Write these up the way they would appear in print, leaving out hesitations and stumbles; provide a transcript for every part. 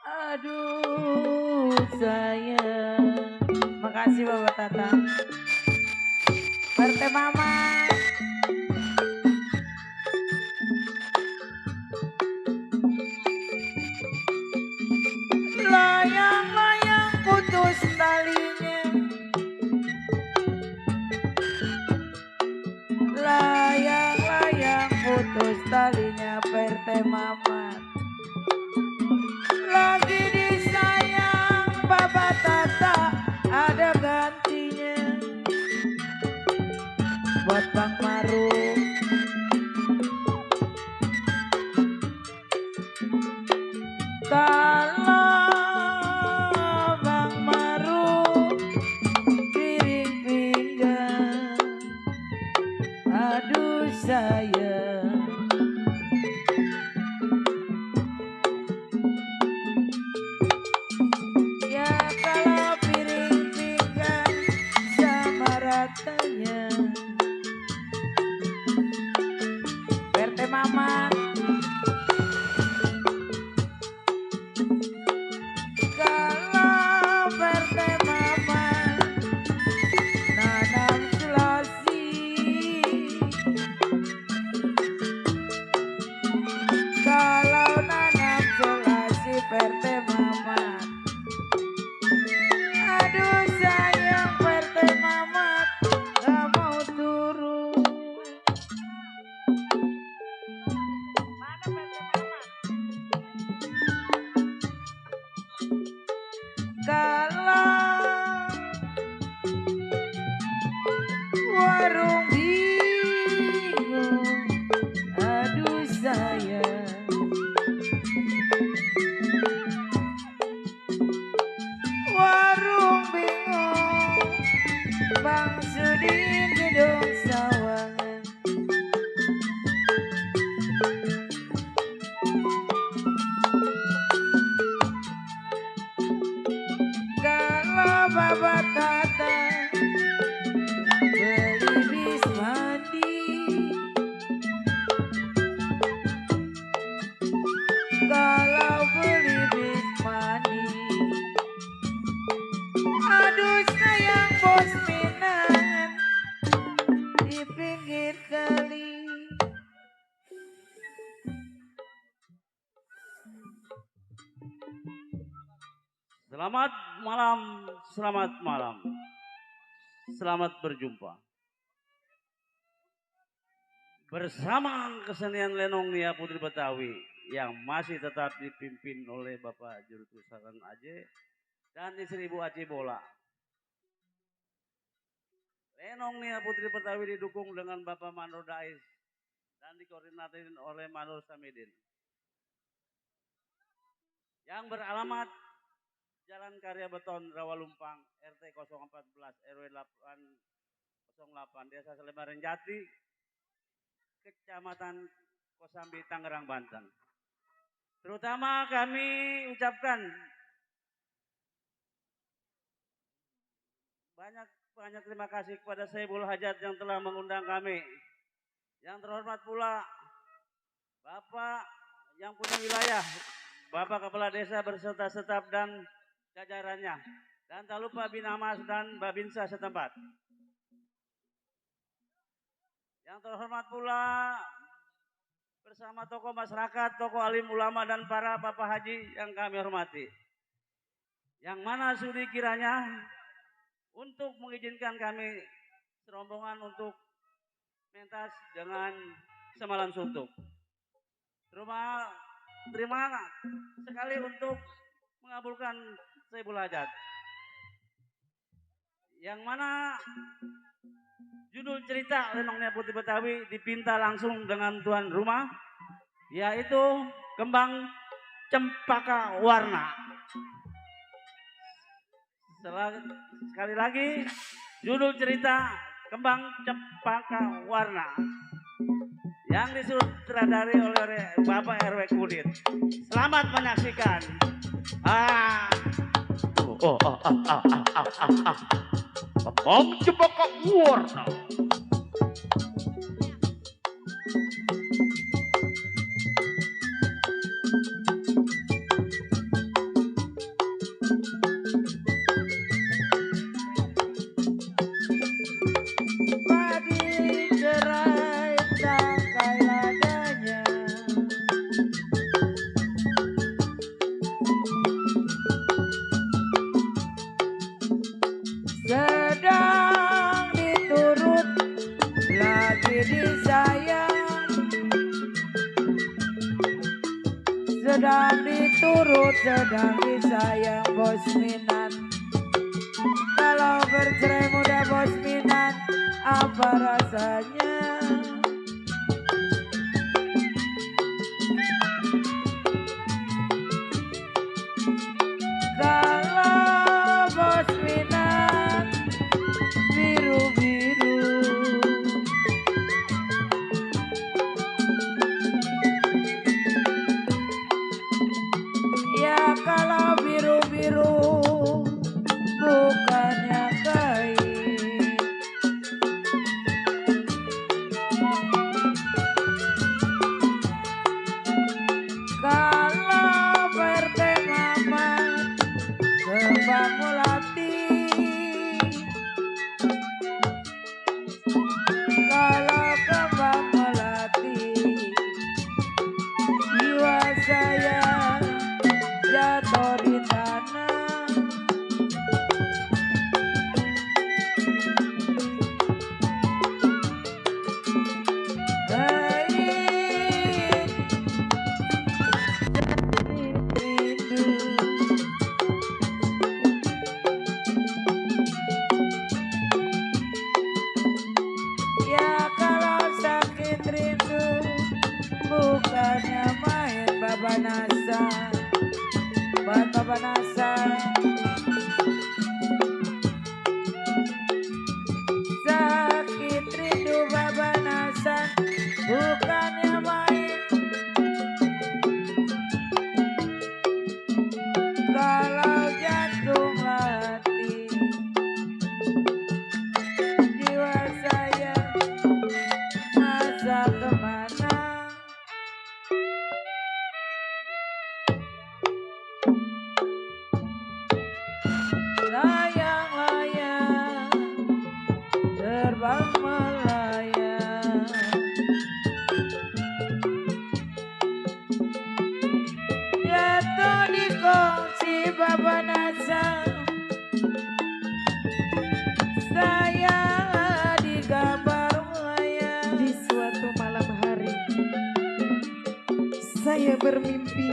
Aduh sayang. Makasih Bapak Tata. Berte Mama. Layang-layang putus talinya. Layang-layang putus talinya Berte Mama. Lagi disayang Bapak Tata ada gantinya. Buat Bang Maru. Kalau Bang Maru piring pinggang, aduh sayang. Ya kalau piring pinggang sama ratanya. Berte Mama. Kalau Berte Mama nanam selasi, kalau nanam selasi Berte Mama, aduh sayang Berte Mama gak mau turun. Mana Berte Mama? Kalau warung bingung, aduh sayang. Warung bingung, Bang Sudin gedung sawangan. Kalau Bapak Tata beli bis mandi, kalau beli bis mandi, aduh sayang bos Minangan di pinggir kali. Selamat malam, selamat malam. Selamat berjumpa. Bersama kesenian Lenong Nia Putri Betawi yang masih tetap dipimpin oleh Bapak Juru Tusaran Aceh dan istri Ibu Aci Bola. Lenong Nia Putri Betawi didukung dengan Bapak Manur Dais dan dikoordinasikan oleh Manur Samidin. Yang beralamat Jalan Karya Beton Rawalumpang RT 014 RW 808 Desa Selebaran Jati Kecamatan Kosambi Tangerang Banten. Terutama kami ucapkan banyak terima kasih kepada Saiful Hajat yang telah mengundang kami. Yang terhormat pula Bapak yang punya wilayah, Bapak Kepala Desa berserta staf dan jajarannya. Dan tak lupa Binamas dan Babinsa setempat. Yang terhormat pula bersama tokoh masyarakat, tokoh alim ulama dan para bapak haji yang kami hormati. Yang mana sudi kiranya untuk mengizinkan kami serombongan untuk mentas dengan semalam suntuk. Terima sekali untuk mengabulkan Saiful Hajat. Yang mana judul cerita Lenong Nia Putri Betawi dipinta langsung dengan tuan rumah, yaitu Kembang Cempaka Warna. Sekali lagi, judul cerita Kembang Cempaka Warna yang disutradari oleh Bapak RW Kudit. Selamat menyaksikan. Kembang Cempaka Warna. nurut sedang disayang bos minat. Kalau bercerai muda bos minat, apa rasanya? Kalau bos minat biru-biru, ya kalau biru-biru bukannya kain. Kalau bertema kembang melati, kalau kembang melati, jiwa saya jatuh di tanah. Ya kalau sakit rindu bukannya main Baba Nasa, Baba Nasa. Sakit rindu Baba Nasa bukannya main. Kalau jantung latih, jiwa saya masa kemana? Layang-layang terbang melayang, jatuh di kongsi Baba Nasa. Saya digambar melayang. Di suatu malam hari, saya bermimpi,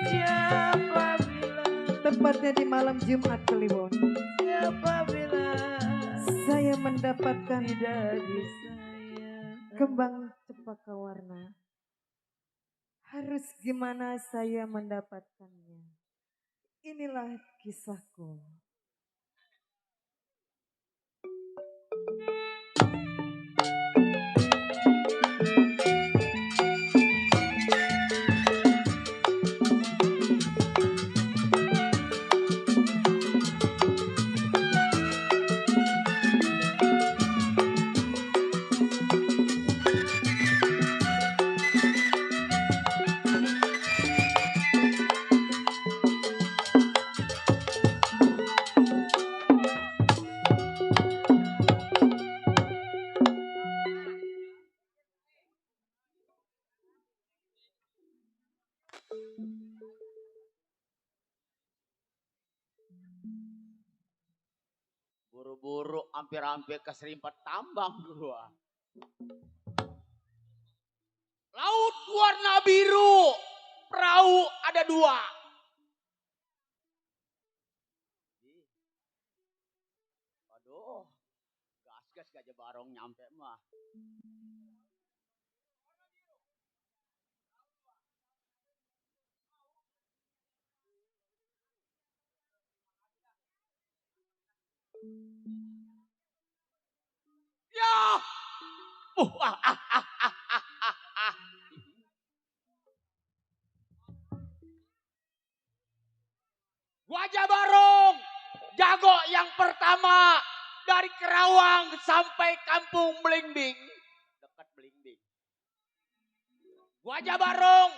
Siapa bilang, tepatnya di malam Jumat Kliwon. siapa bilang Saya mendapatkan tidak disayang. kembang cempaka warna. Harus gimana saya mendapatkannya? Inilah kisahku. Buru-buru hampir-hampir keserimpet tambang gua. Laut warna biru, perahu ada 2. Aduh, gas-gas Gajah Barong nyampe mah. Ya. Ah, ah, ah, ah, ah, ah, ah. Gajah Barong, jago yang pertama dari Kerawang sampai Kampung Belimbing. Dekat Belimbing. Gajah Barong,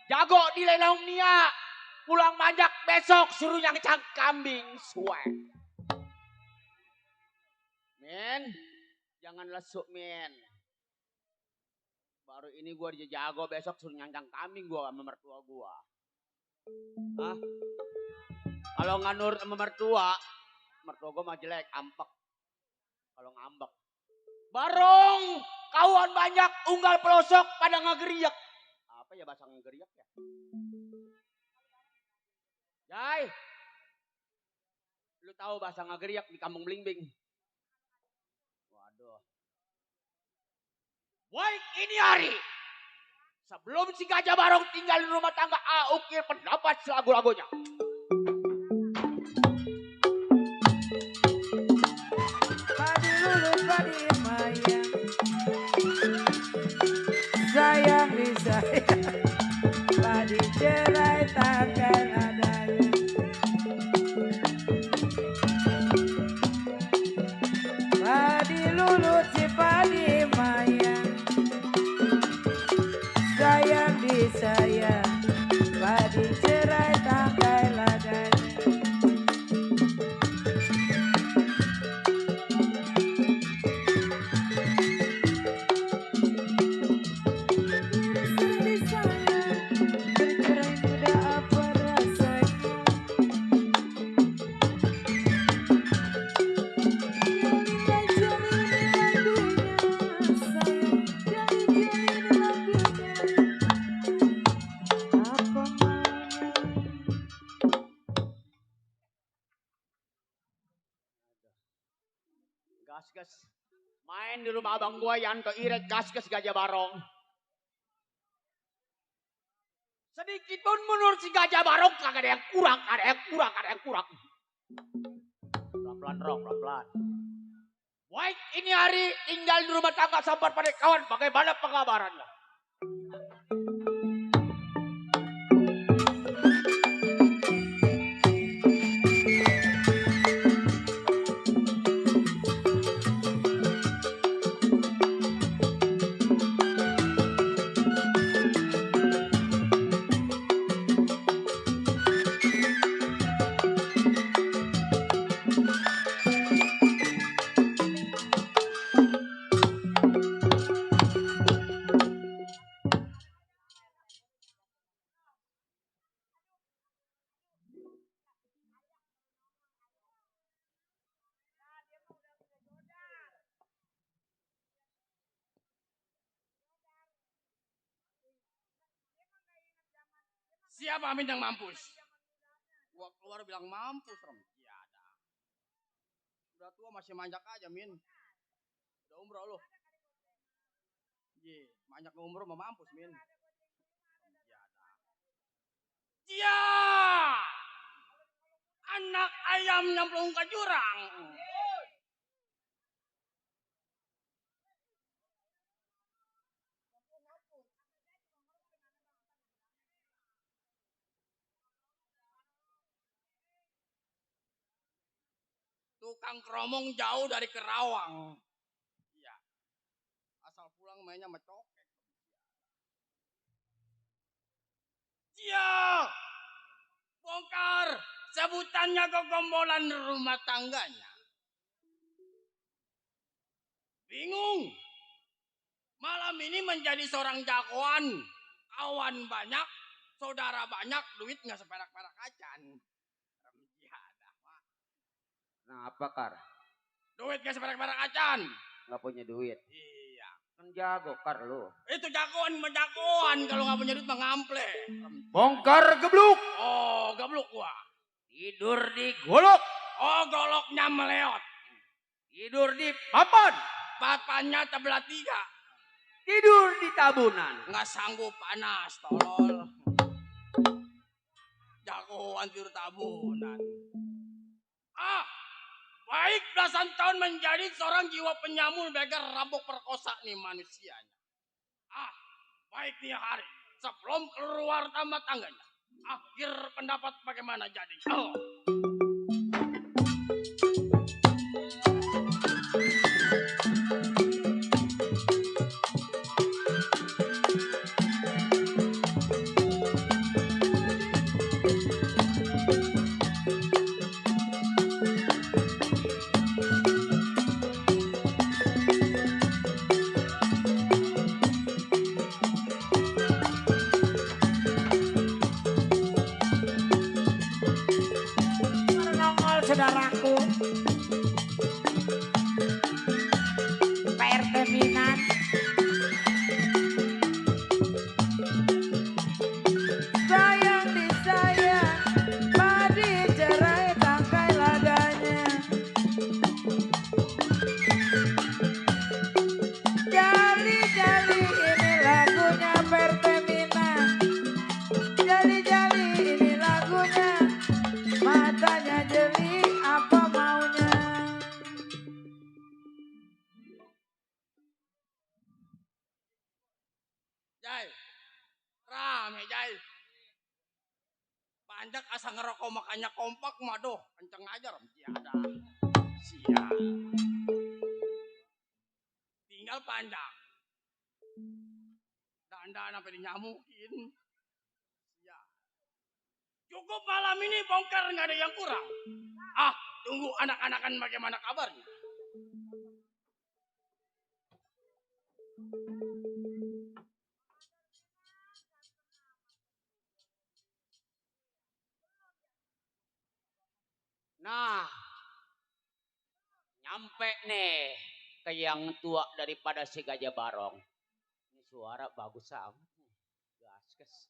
jago di Lenong Nia. Pulang manjak besok suruh nyangcang kambing. Swag. Men, jangan lesuk men. Baru ini gua jago, besok suruh nyangcang kambing gua sama mertua gua. Hah? Kalau nggak nurut sama mertua gua mah jelek, ampek. Kalau ngambek. Barong, kawan banyak unggal pelosok pada ngegeriak. Apa ya bahasa ngegeriak ya? Jai. Lu tahu bahasa ngageriak di Kampung Blimbing? Waduh. Baik ini hari. Sebelum si Gajah Barong tinggal di rumah tangga, ukir pendapat selagu-lagunya. Padi lulu padi mayang, sayang di sayang, padi cerai takkan adanya. Padi lulu si padi mayang, sayang di sayang, padi cerai takkan adanya. Di sana bercerai muda apa rasanya? Jalin lagunya, sayang, jalin lagunya. Apa maunya? Gas-gas. Main di rumah abang gua Yanto Iret, gas-gas Gajah Barong. Sedikit pun menurut si Gajah Barong kagak ada yang kurang, ada yang kurang, ada yang kurang. Pelan-pelan Rok, pelan-pelan. Baik ini hari tinggal di rumah tangga sabar pada kawan, bagaimana pengabarannya? Siapa Amin yang mampus? Gua keluar bilang mampus, Rom. Iya ada. Udah tua masih manjak aja, Min. Udah umroh lu. Iya, manjak umroh mau mampus, Min. Iya ada. Iya! Anak ayam nyemplung ke jurang. Tukang keromong jauh dari Kerawang. Iya. Asal pulang mainnya sama cokek. Iya. Bongkar. Sebutannya kegombolan rumah tangganya. Bingung. Malam ini menjadi seorang jagoan. Kawan banyak. Saudara banyak. Duit nggak seperak-perak acan. Kenapa Kar? Duit gak seperak-perak acan. Gak punya duit. Iya. Kan jago Kar lu. Itu jagoan menjagoan. Kalau gak punya duit mah ngample. Bongkar gebluk. Oh gabluk gua. Tidur di golok. Oh goloknya meleot. Tidur di papan. Papannya tebelah 3. Tidur di tabunan. Nggak sanggup panas tolol. Jagoan tidur tabunan. Baik belasan tahun menjadi seorang jiwa penyamul begal rampok perkosa nih manusianya. Baik nih hari sebelum keluar rumah tangganya. Akhir pendapat bagaimana jadi? Saudaraku PRT Minan sayang disayang matanya jeli, apa maunya? Jai, rame Jai. Panjak asa ngerokok makanya kompak mah doh, kenceng aja ram tiada. Siap. Tinggal panjang. Dandan sampai dinyamukin. Siap. Cukup malam ini bongkar nggak ada yang kurang. Ah, tunggu anak-anakan bagaimana kabarnya. Nah, nyampe nih ke yang tua daripada si Gajah Barong. Ini suara bagus amat. Gaskes.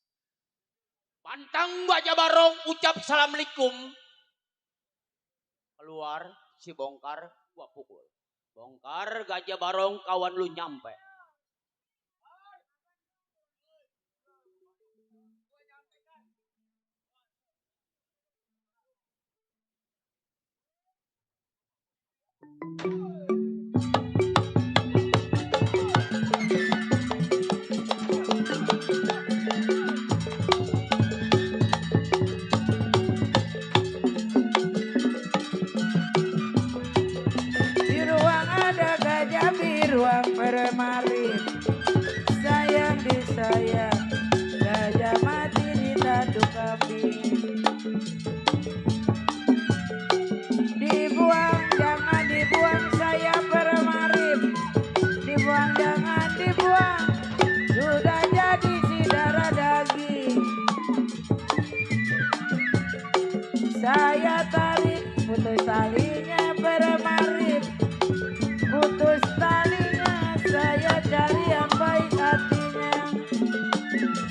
Pantang Gajah Barong ucap assalamualaikum. Keluar si bongkar gua pukul. Bongkar Gajah Barong kawan lu nyampe. Di ruang ada gajah biruang bermarin, sayang disayang, gajah mati ditanduk kambing. Dibuang jangan dibuang saya bermarin, dibuang jangan dibuang, sudah jadi si darah daging. Saya tarik putus talinya bermarin, putus talinya saya cari yang baik hatinya.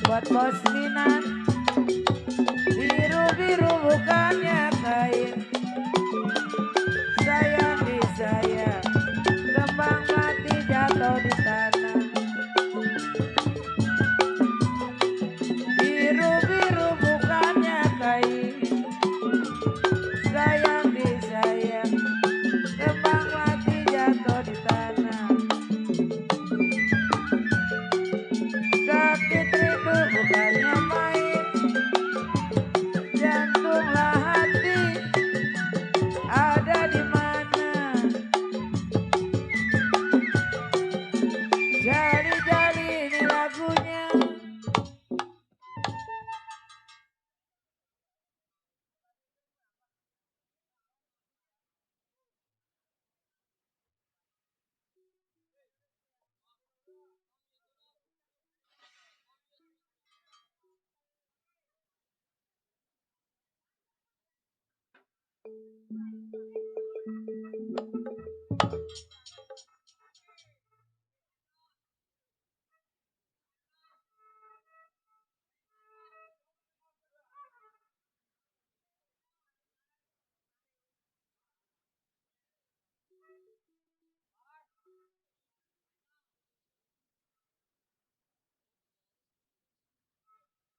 Buat bos Minan, biru-biru bukannya kain, sayang disayang, kembang mati jatuh di tanah. Biru-biru bukannya kain, sayang disayang, kembang mati jatuh di tanah. Sakit rindu bukannya main, jantunglah hati ada di mana. Jali-jali ini lagunya.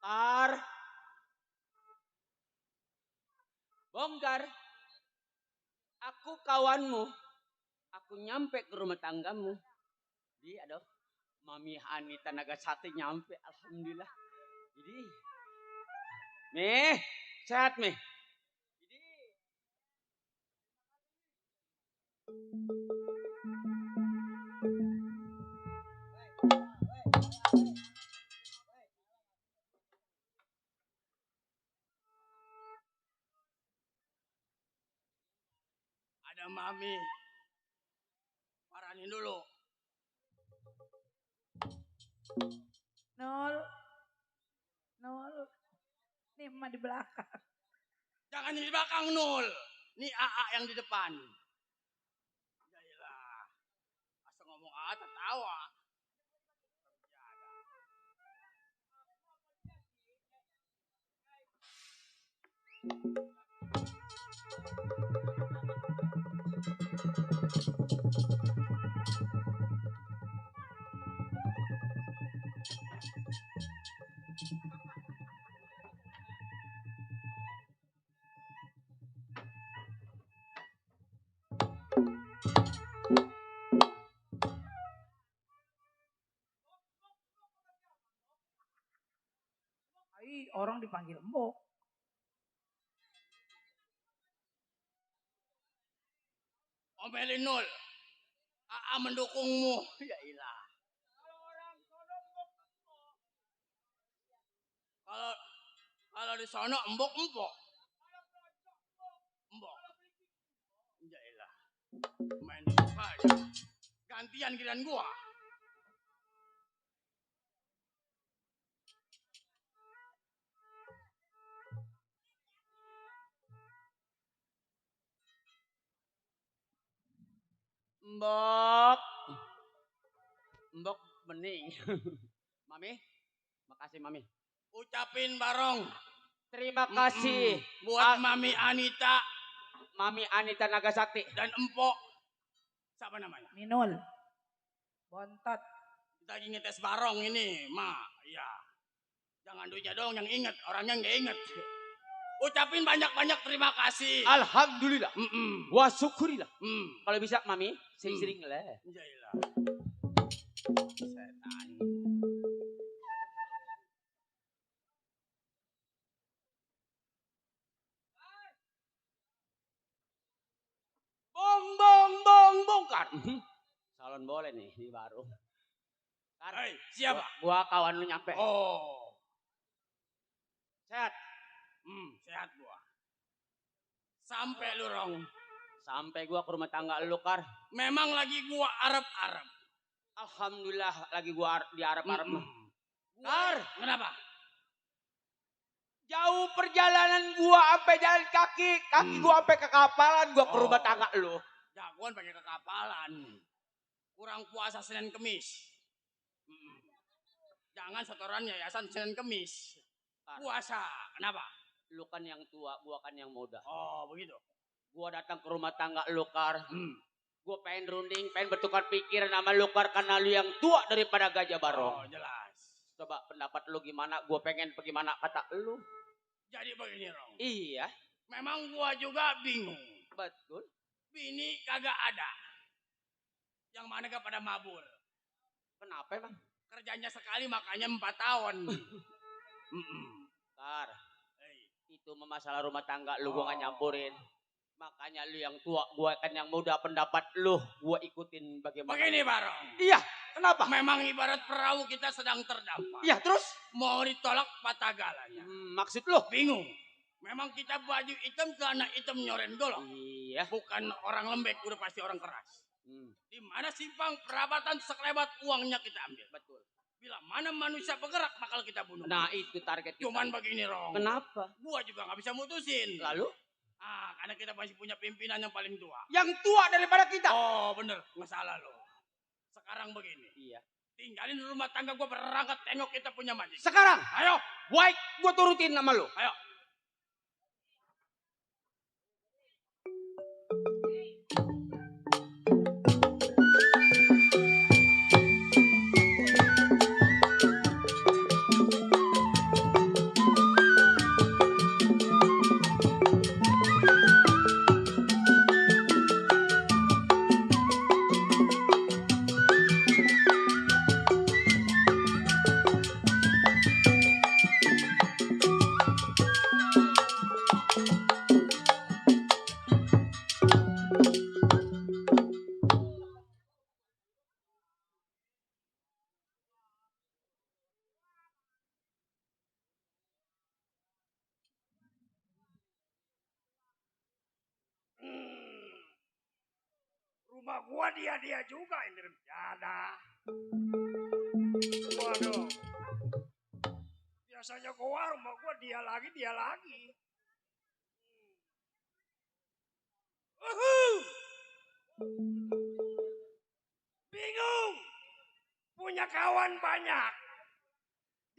Bongkar, bongkar. Aku kawanmu. Aku nyampe ke rumah tanggamu. Jadi aduh, Mami Anita Nagasati nyampe, alhamdulillah. Jadi, Meh, sehat Meh. Jadi, ada Mami. Paranin dulu. Nol, nol, nih emak di belakang. Jangan di belakang Nul. Nih AA yang di depan. Yaelah. Asal ngomong AA tertawa. orang dipanggil embok. Omelin Nul. AA mendukungmu. Ya ilah. Kalau di sono embok. Embok. Ya ilah. Main embok aja. Gantian giliran gua. Mbok. Mbok bening. Mami, makasih Mami. Ucapin Barong. Terima kasih Buat Mami Anita Mami Anita Nagasakti. dan Empok. Siapa namanya? Minul. Bontot. Kita lagi ngetes Barong ini, Ma. Iya. Jangan duitnya dong yang inget, orangnya nggak inget. Ucapin banyak-banyak terima kasih. Alhamdulillah. Wah syukurilah. Kalau bisa Mami, sering-sering lah. Jailah. Setan. Bongkar. Salon boleh nih, ini baru. Hei, siapa? Gua kawan lu nyampe. Oh. Sehat. Sehat gua. Sampai lu Rong. Sampai gua ke rumah tangga lu, Kar. Memang lagi gua arep-arep. Alhamdulillah lagi gua di Arab-Arab. Kar, kenapa? Jauh perjalanan gua sampai jalan kaki gua sampai ke kapalan gua ke rumah tangga lu. Jagoan pakai kekapalan. Kurang puasa Senin Kemis. Jangan setoran yayasan Senin Kemis. Puasa. Kenapa? Lu kan yang tua, gua kan yang muda. Oh, begitu. Gua datang ke rumah tangga lu, Kar. Gua pengen runding, pengen bertukar pikiran sama lu, Kar, karena lu yang tua daripada Gajah Barong. Oh, jelas. Coba pendapat lu gimana? Gua pengen bagaimana kata lu. Jadi begini, Rong. Iya, Memang gua juga bingung. betul. Bini kagak ada. Yang mana gak pada mabur. Kenapa emang? Kerjanya sekali makanya 4 tahun. Kar, Hey. itu masalah rumah tangga lu gua gak nyampurin. Makanya lu yang tua, gua kan yang muda, pendapat lu gua ikutin bagaimana. Begini, Barong. Iya, kenapa? Memang ibarat perahu kita sedang terdampar. Iya, terus? Mau ditolak patah galanya. Maksud lu? Bingung. Memang kita baju hitam celana hitam nyoren golok. Iya. Bukan orang lembek, udah pasti orang keras. Di mana simpang perabatan sekelebat uangnya kita ambil. Betul. Bila mana manusia bergerak bakal kita bunuh. Nah, itu target kita. Cuman begini, Rong. Kenapa? Gua juga nggak bisa mutusin. Lalu? Karena kita masih punya pimpinan yang paling tua. Yang tua daripada kita. Oh, bener. Nggak salah lo. Sekarang begini. Iya. Tinggalin rumah tangga gua berangkat tengok kita punya majikan. Sekarang, Ayo. baik, gua turutin sama lu. Ayo. Rumah gua dia juga ini rencana. Waduh. Biasanya gua rumah gua dia lagi. Bingung. Punya kawan banyak.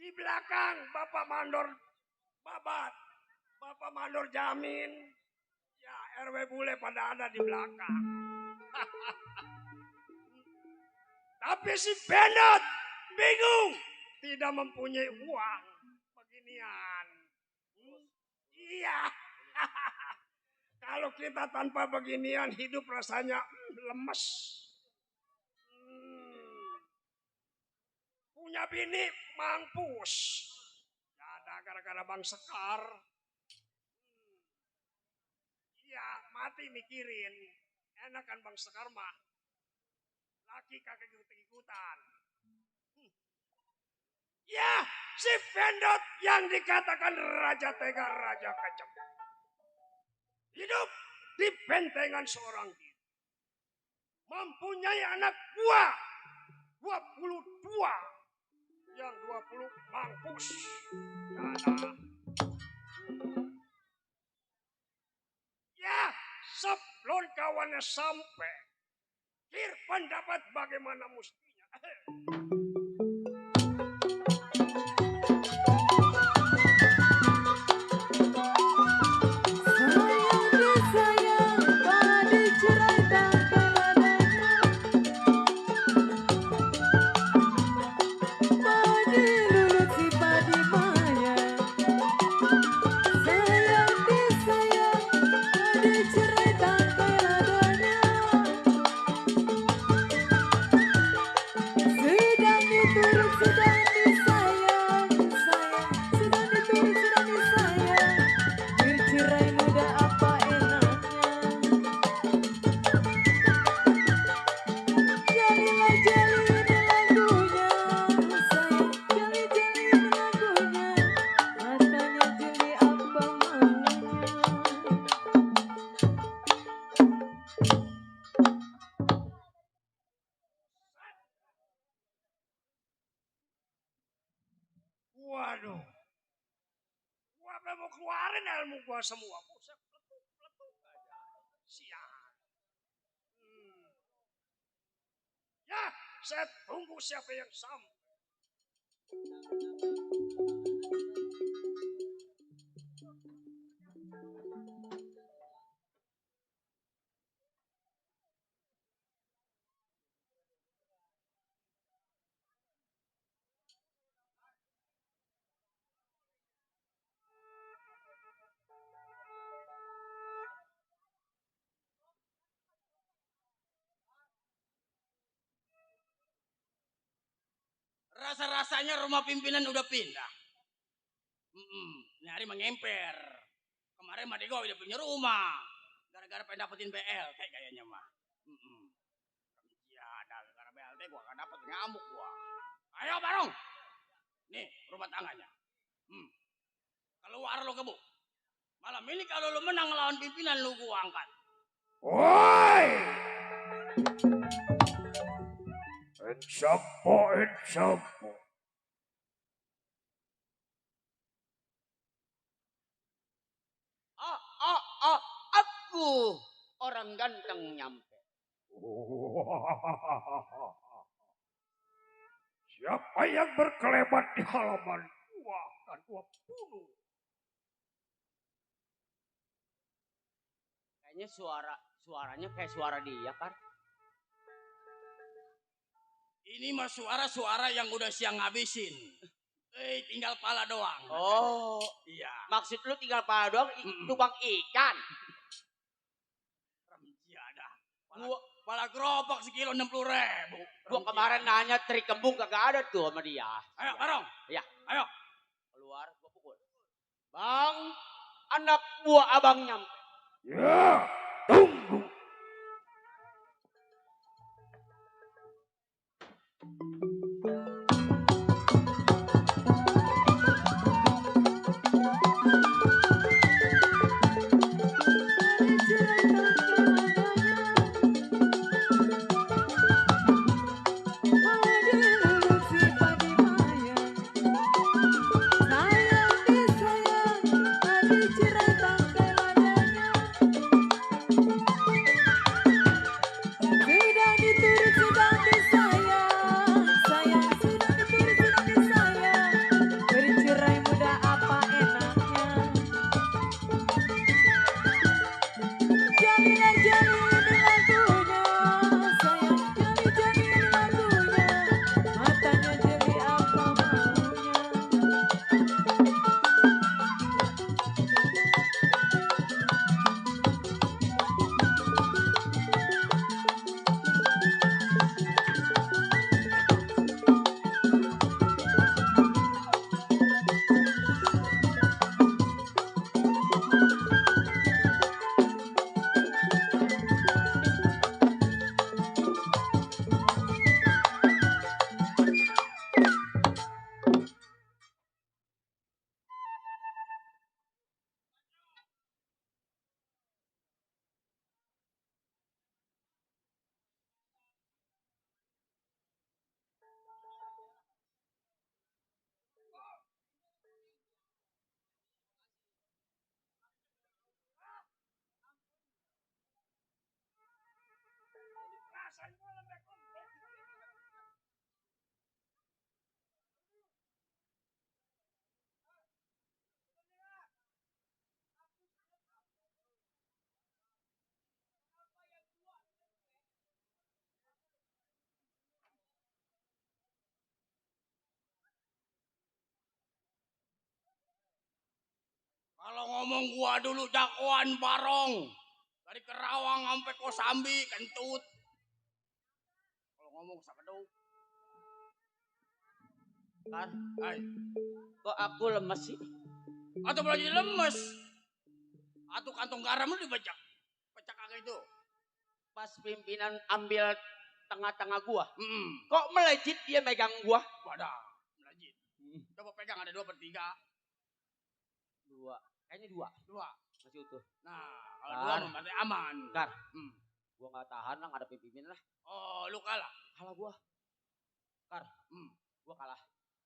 Di belakang Bapak Mandor Babat. Bapak Mandor Jamin. Ya RW bule pada ada di belakang. Tapi si Bennett bingung. Tidak mempunyai uang. Beginian. Iya. Kalau kita tanpa beginian hidup rasanya lemes. Punya bini mampus. Ada gara-gara katakan Abang Sekar. Iya, mati mikirin. Enak kan Bang Sekar mah. Laki kagak ikut-ikutan. Ya, si Pendot yang dikatakan Raja Tega, Raja Kejam. Hidup di bentengan seorang diri. Mempunyai anak buah 22. Yang 20 mampus. Ya, sebelum kawannya sampai. Kir pendapat bagaimana mestinya. Waduh. Gua mau keluarin ilmu gua semua. Buset, peletuk aja. Siap. Ya, saya tunggu siapa yang sampai. Rasa-rasanya rumah pimpinan udah pindah. Ini hari mengemper. Kemarin Mah Dego udah punya rumah. Gara-gara pengen dapetin BLT kayaknya mah. Ya, gara-gara BLT gua gak dapet ngamuk gua. Ayo Barong. Nih rumah tangganya. Keluar lo Kebu. Malam ini kalau lo menang lawan pimpinan lo gua angkat. Woi! Ensapo. Aku orang ganteng nyampe. Siapa yang berkelebat di halaman gua akan gua bunuh. Kayaknya suaranya kayak suara dia kan. Ini mah suara-suara yang udah siang ngabisin. Tinggal pala doang. Oh, iya. Maksud lu tinggal pala doang, tukang ikan. Iya dah. Pala gerobak sekilo 60.000. Gua kemarin nanya teri kembung kagak ada tuh sama dia. Ayo Barong. Ya, Ayo. keluar gua pukul. Bang, anak buah abang nyampe. Ya, tunggu. Sayang disayang, adik cerai tangkai ladanya. Kalau ngomong gua dulu jagoan barong. Dari Kerawang sampai Kosambi, kentut. Kalau ngomong sakeduk. Kar, Hai, kok aku lemes sih? atau boleh jadi lemes. Atau kantong garam lu dibecak. Pecak kagak itu. Pas pimpinan ambil tengah-tengah gua. Kok Kok melejit dia megang gua? wadah, melajit. Coba pegang ada 2/3. Dua. Kayaknya dua. 2. Masih utuh. Nah, kalau Kar. 2 berarti aman. Kar. Hmm. Gua gak tahan lah ngadepin pimpinan lah. Oh, lu kalah. Kalah gua. Kar. Hmm. Gua kalah.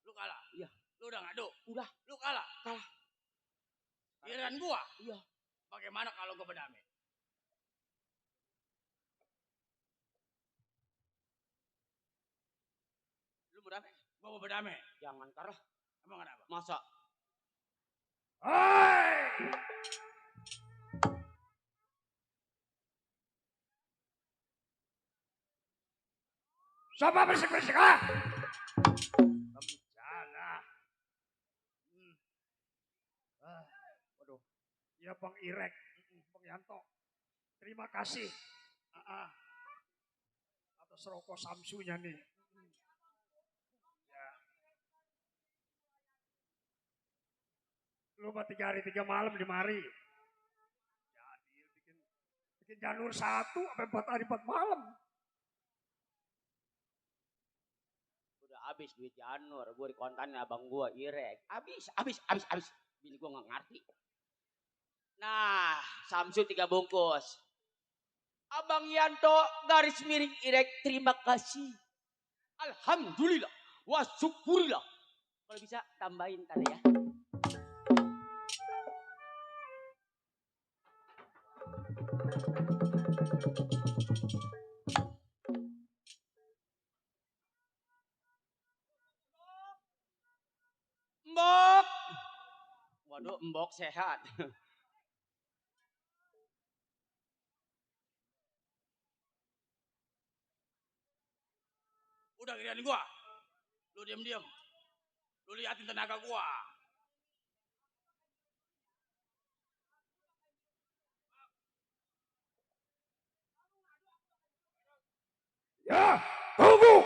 Lu kalah. Iya. Lu udah ngadu. Udah. Lu kalah. Kalah. Giliran gua. Iya. Bagaimana kalau gua berdamai? Lu mau damai? Gua mau berdamai. Jangan Kar lah. Emang kenapa? Masa? Hei! Siapa berisik-berisik, ah? Sana. Waduh. Ya Bang Irek, Bang Yanto. Terima kasih. Atas rokok Samsunya nih. Ya. Lu mah 3 hari 3 malam di mari. Jadi bikin janur 1 sampai 4 hari 4 malam. Udah habis duit Janur. Gua di kontannya abang gua Irek. Habis. Bini gua gak ngerti. Nah, Samsu 3 bungkus. Abang Yanto garis miring Irek, terima kasih. Alhamdulillah. Wa syukurillah. Kalau bisa tambahin tadi ya. Mbok. Waduh, Mbok sehat. Udah giliran gua. Lu diam-diam. Lu liatin tenaga gua. Ya, tunggu.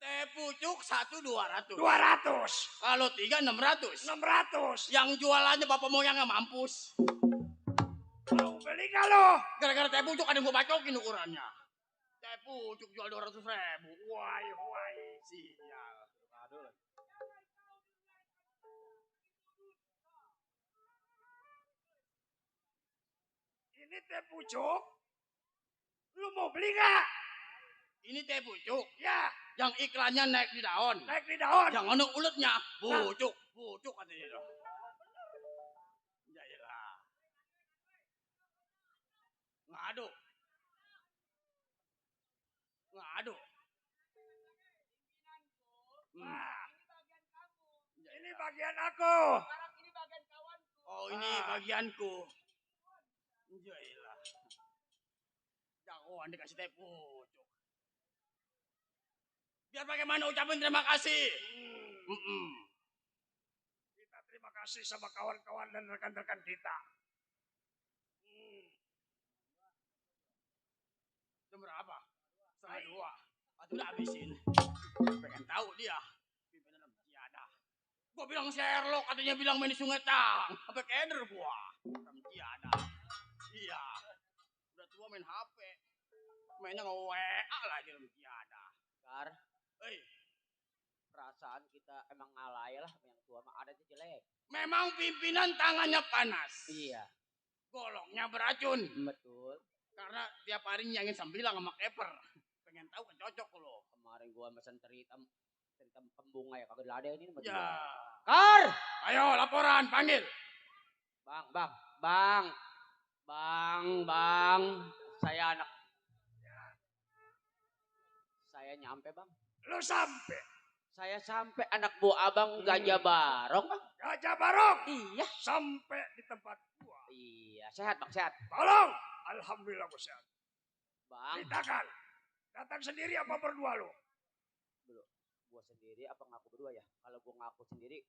Teh pucuk 1 200. 200. Kalau 3 600. 600. Yang jualannya bapak moyangnya mampus. Mau beli gak lo? Gara-gara teh pucuk ada yang gue bacokin ukurannya. Teh pucuk jual 200.000. Wai. Sial. Aduh. Ini teh pucuk. Lu mau beli gak? Ini teh pucuk. Ya, Yang iklannya naik di daun. naik di daun. Yang ono uletnya. Pucuk. Pucuk katanya itu. Ya iyalah. Ngadu. Nah, ini bagian aku. Oh ini bagianku. Ya iyalah. Jagoan dikasih teh pucuk. Biar bagaimana ucapin terima kasih. Kita terima kasih sama kawan-kawan dan rekan-rekan kita. Jam berapa? 1:30. Atau udah habisin. Pengen tahu dia. Pimpinan Ramjiada. Gua bilang Sherlock, katanya bilang main di Sungai Tang. Sampai keder gua. Ramjiada. Iya. Udah tua main HP. Mainnya nge-WA lagi Ramjiada. Kar, Hei, perasaan kita emang alay lah, yang tua mah ada tuh jelek. memang pimpinan tangannya panas. Iya, Golongnya beracun. betul. Karena tiap hari nyangin sambilang sama keper. Pengen tahu kan cocok lo. Kemarin gua mesen teritam kembung ya kagak ada ini mah. Ya. Kar, Ayo laporan, panggil. Bang, saya nyampe bang. Lu sampai. Saya sampai anak buah abang Gajah Barong bang. Gajah Barong. Iya. Sampai di tempat gua. Iya, sehat bang, sehat. Tolong. Alhamdulillah gua sehat. Bang, Ceritakan. Datang sendiri apa berdua lu? gua sendiri apa ngaku berdua ya? Kalau gua ngaku sendiri,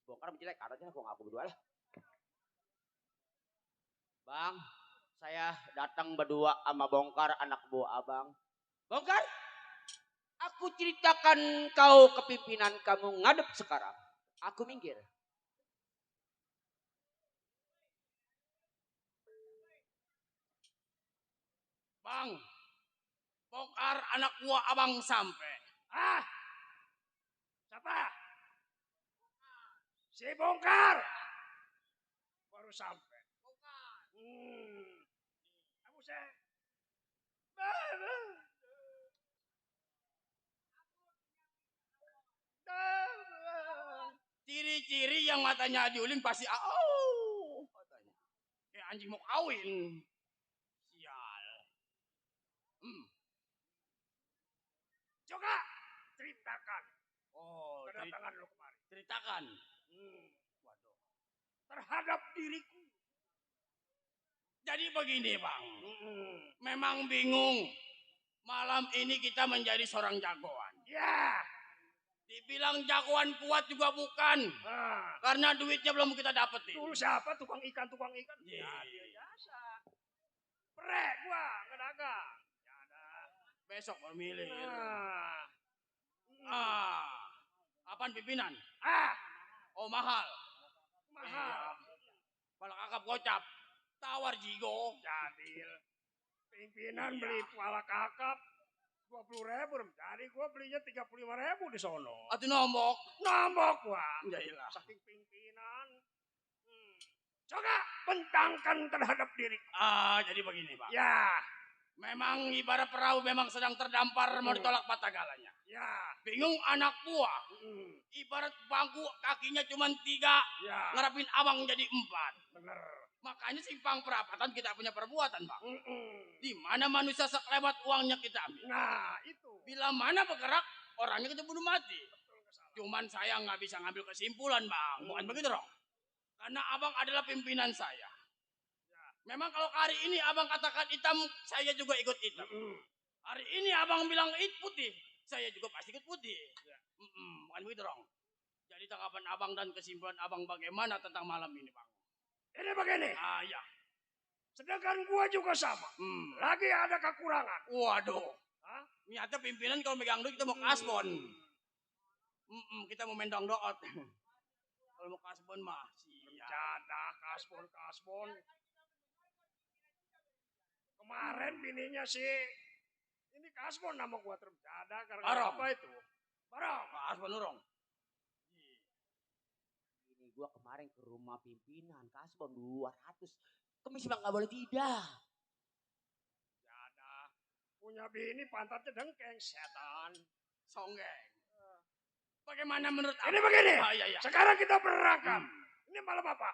bongkar menjelek, karena gua ngaku berdua lah. Bang, saya datang berdua sama bongkar anak buah abang. Bongkar, aku ceritakan kau kepimpinan kamu ngadep sekarang. Aku minggir. Bang, bongkar anak buah abang sampai. Ah. Siapa? Si Bongkar. Baru sampai. Kamu saya. Ciri-ciri yang matanya diulin pasti katanya. Kayak anjing mau kawin. Sial. Coba ceritakan Oh, kedatangan lu kemarin. ceritakan. Waduh. Terhadap diriku. Jadi begini, Bang. Memang bingung. Malam ini kita menjadi seorang jagoan. Ya. Dibilang jagoan kuat juga bukan. Karena duitnya belum kita dapetin. Dulu siapa tukang ikan? Iya. Ya, dia biasa. Prek gua ngedagang. Ya ada. Besok memilih. Nah. Apaan pimpinan? Oh, Mahal. mahal. Kalau kakap gocap. Tawar jigo. Jadil. Pimpinan beli kepala kakap 20.000. Jadi gua belinya 35.000 di sono. Atau nombok. Nombok gua. Jailah. Saking pimpinan. Coba bentangkan terhadap diri. Jadi begini, Pak. Ya. Memang ibarat perahu memang sedang terdampar mau ditolak patah galanya. Ya. Bingung anak buah. Ibarat bangku kakinya cuma 3. Ya. Ngarapin abang jadi 4. Bener. Makanya simpang perapatan kita punya perbuatan, Bang. Di mana manusia sekelewat uangnya kita ambil. Nah, itu. Bila mana bergerak, orangnya kita bunuh mati. Cuman saya nggak bisa ngambil kesimpulan, Bang. Bukan begitu, Rong. Karena abang adalah pimpinan saya. Memang kalau hari ini abang katakan hitam, saya juga ikut hitam. Hari ini abang bilang putih, saya juga pasti ikut putih. Bukan begitu, Rong. Jadi tanggapan abang dan kesimpulan abang bagaimana tentang malam ini, Bang? Ini begini. Ya. Sedangkan gua juga sama. Lagi ada kekurangan. Waduh. Hah? Niatnya pimpinan kalau megang duit kita mau kasbon. Kita mau main dongdoot. Kalau mau kasbon mah siap. Jada, kasbon. Kemarin bininya ini kasbon nama gua terjada karena Barong. apa itu? Barong. Kasbon urung. Ini gua kemarin ke rumah pimpinan kasbon 200. Kemis bang nggak boleh tidak. Jada. Punya bini pantatnya dengkeng, setan. Songgeng. Bagaimana menurut Ini Abang? begini. Iya. Sekarang kita berangkat. Ini malam apa?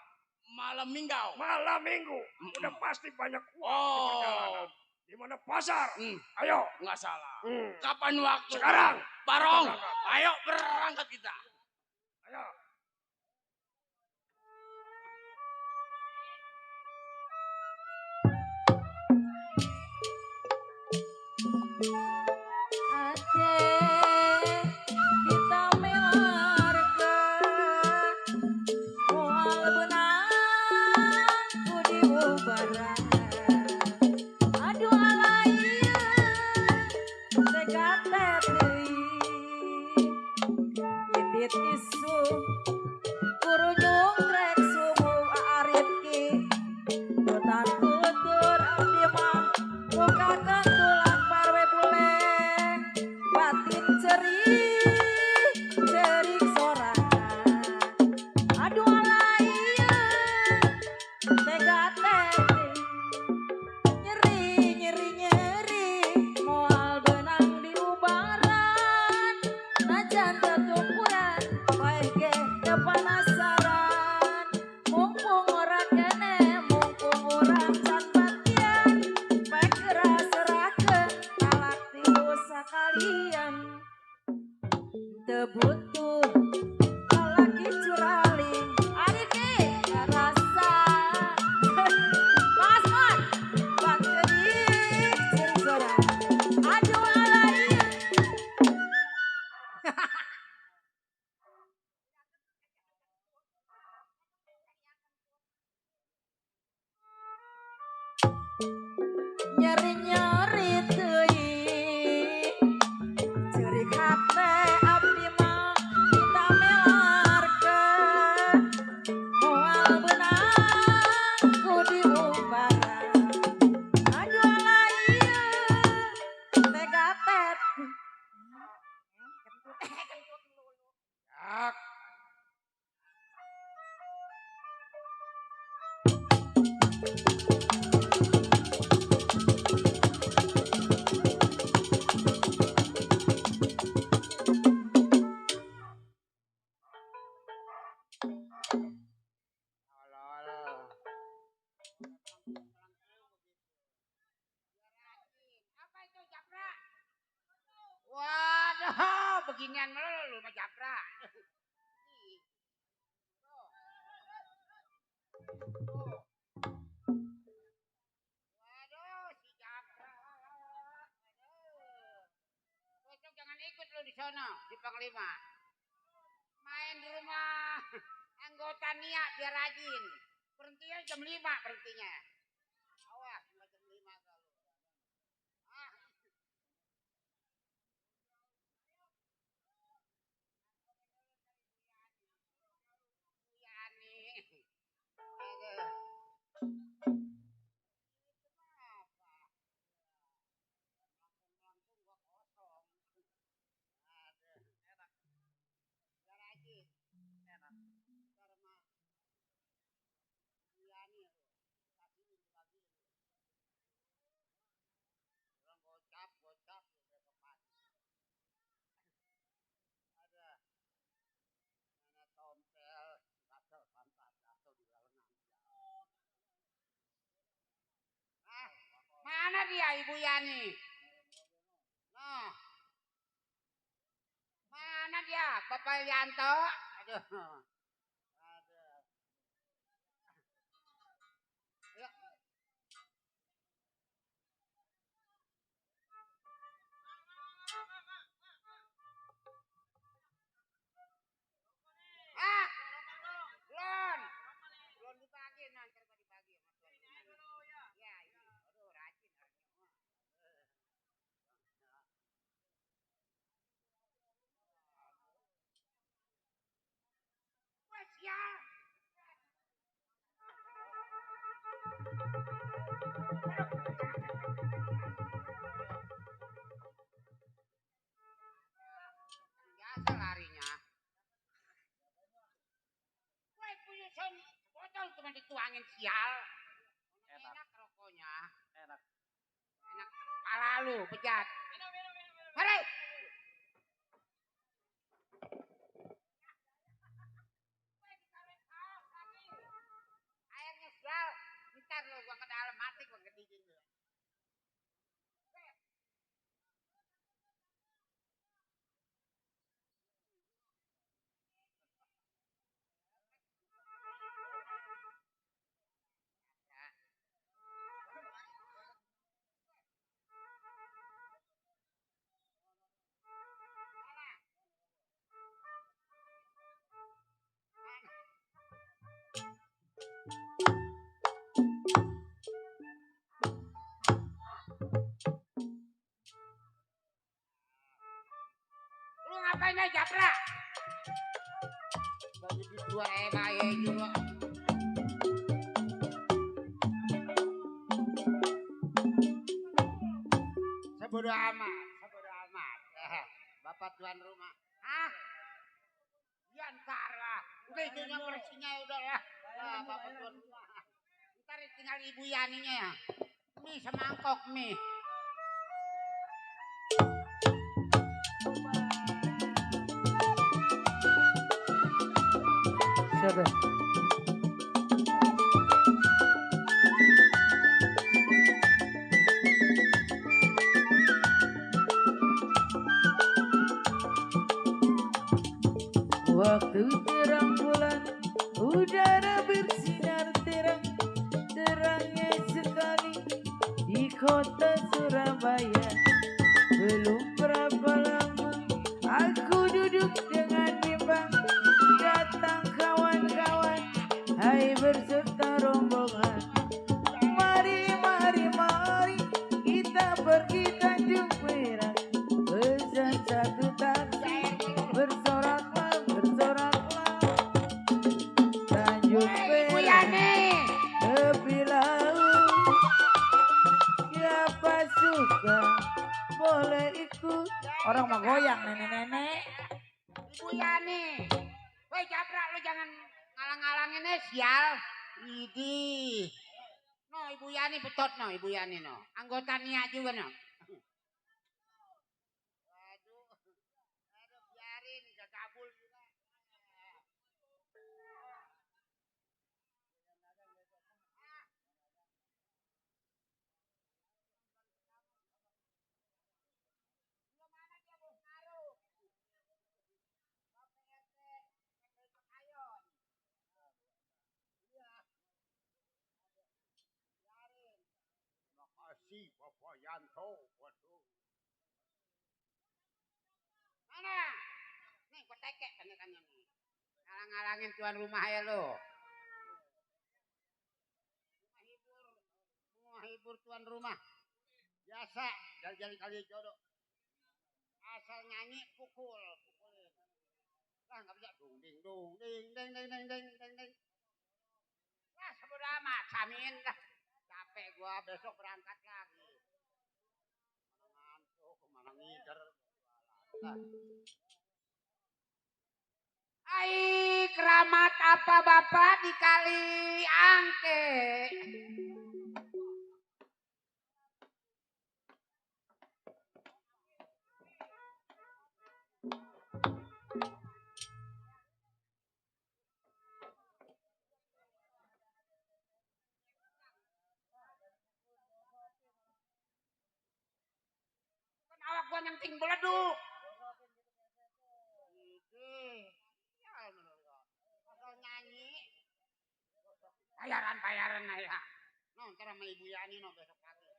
Malam Minggu. Malam minggu. Udah pasti banyak uang di Oh. perjalanan. Di mana pasar? Hmm, Ayo. nggak salah. Hmm. Kapan waktu? Sekarang. Barong. Kita berangkat. Ayo berangkat kita. Ayo. Ade kita melarkan mual benang budi ubaran. Aduh alaya tegatet deui. Yedit isu guru nyungrek sumuh arifki. Tutan tutur abdi mah muka kentulan parwe bule. Batin cerik sorangan. Aduh alaya tega teh nyeri moal benang di ubaran. Najan tetumpuran bae ge kepanasaran. Mumpung ora kene mumpung urang can batian. Bae geura serahkeun talak tilu sakalian. Teu butuh lalaki curaling. Ari ge ngarasa. Pasmon, bang cerik sorang. Aduh alaya. Nyeri teuing. Cerik hate abdi mah kita melarkeun. Moal benang ku diumbaran. Aduh alaya tega tet. Jak. Apa itu japra? Waduh, beginian melulu mah japra. Waduh, si japra. Aduh. Besok jangan ikut lu di sono, di Panglima. Main di rumah anggota Nia biar rajin. Berhentinya jam 5 berhentinya. Awas, nggak jam 5 kalau. Ah. Yani. Aduh. Apa? Langsung gua kosong. Aduh, enak. Biar rajin. Enak. Ntar mah Yani kasih bagi. Orang gocap lu besok pagi. Ada mana tompel, gatel pantat, gatel di lengan. Ah, mana dia Ibu Yani? Nah, mana dia Bapak Yanto? Aduh, aduh. Yuk. Ah, belum dibagi nanti dibagi sama tuan. Ya, ini, aduh rajin orangnya. sial. Biasa larinya. Woi punya botol cuma dituangin sial. Enak rokoknya. Enak. Enak pala lu, bejat. Mari. Airnya sial. Ntar lu gua ke dalam mati gua kedingin lu. Lu ngapain aja, Japra? Bagi di luar bahaya juga. Sebodoh amat, sebodoh amat. Bapak tuan rumah. Hah? Ya ntar lah. Udah itu yang bersihnya ya udah lah. Bapak tuan rumah. Ntar tinggal Ibu Yaninya ya. Mie semangkok mie. Siapa? Waktu terang bulan, udara bersinar terang, terangnya sekali di kota Surabaya. Belum berapa lama aku duduk dengan bimbang, datang kawan-kawan, hai berserta rombongan. Mari, mari, mari kita pergi Tanjung Perak, pesan satu taksi, bersoraklah, bersoraklah. Tanjung Ibu Perak Yani. tepi laut, siapa suka boleh ikut. Orang mau goyang nenek-nenek. Ibu Yani. Woi Japra lu jangan ngalang-ngalangin sial. Idi. No Ibu Yani betot no Ibu Yani no. Anggota Nia juga no. Aduh. Aduh biarin udah kabul juga. Makasih Bapak Yanto. Waduh. Mana? Nih gua tekek tanyakannya nih. Ngalang-ngalangin tuan rumah ya lo. Mau hibur tuan rumah. Biasa jali-jali kali jodoh. Asal nyanyi pukulin. Lah enggak bisa dung ding dung ding ding ding ding ding ding ding. Wah sebodoh amat samin dah. Capek gua besok berangkat lagi. Mana ngantuk, mana ngider. Ai keramat apa bapak dikali angke. Kan awak gua yang ting beleduk. Asal nyanyi. Bayaran ya. No, ntar sama Ibu Yani no besok pagi.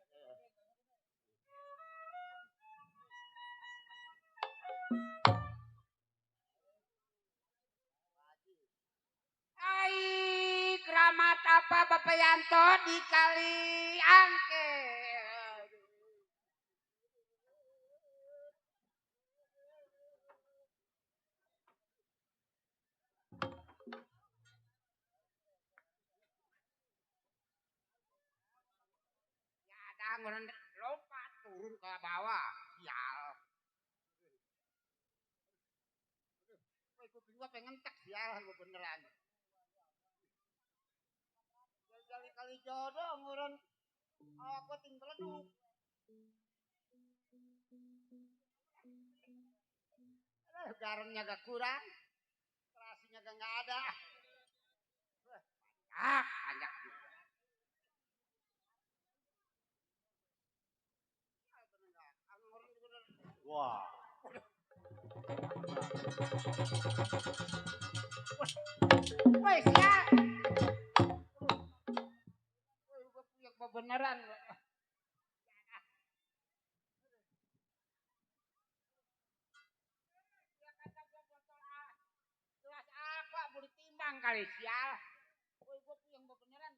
Hai keramat apa Bapak Yanto dikali angke. ngeureun lompat turun ke bawah. Sial. Woi kuping gua pengen tek sial gua beneran. Jali kali jodoh ngeureun aku ting beleduk. Garamnya gak kurang, terasinya gak ada. Banyak juga. Wah. Woi siap. Woi gua punya beneran. Gelas apa boleh timbang kali sial. Woi gua punya beneran.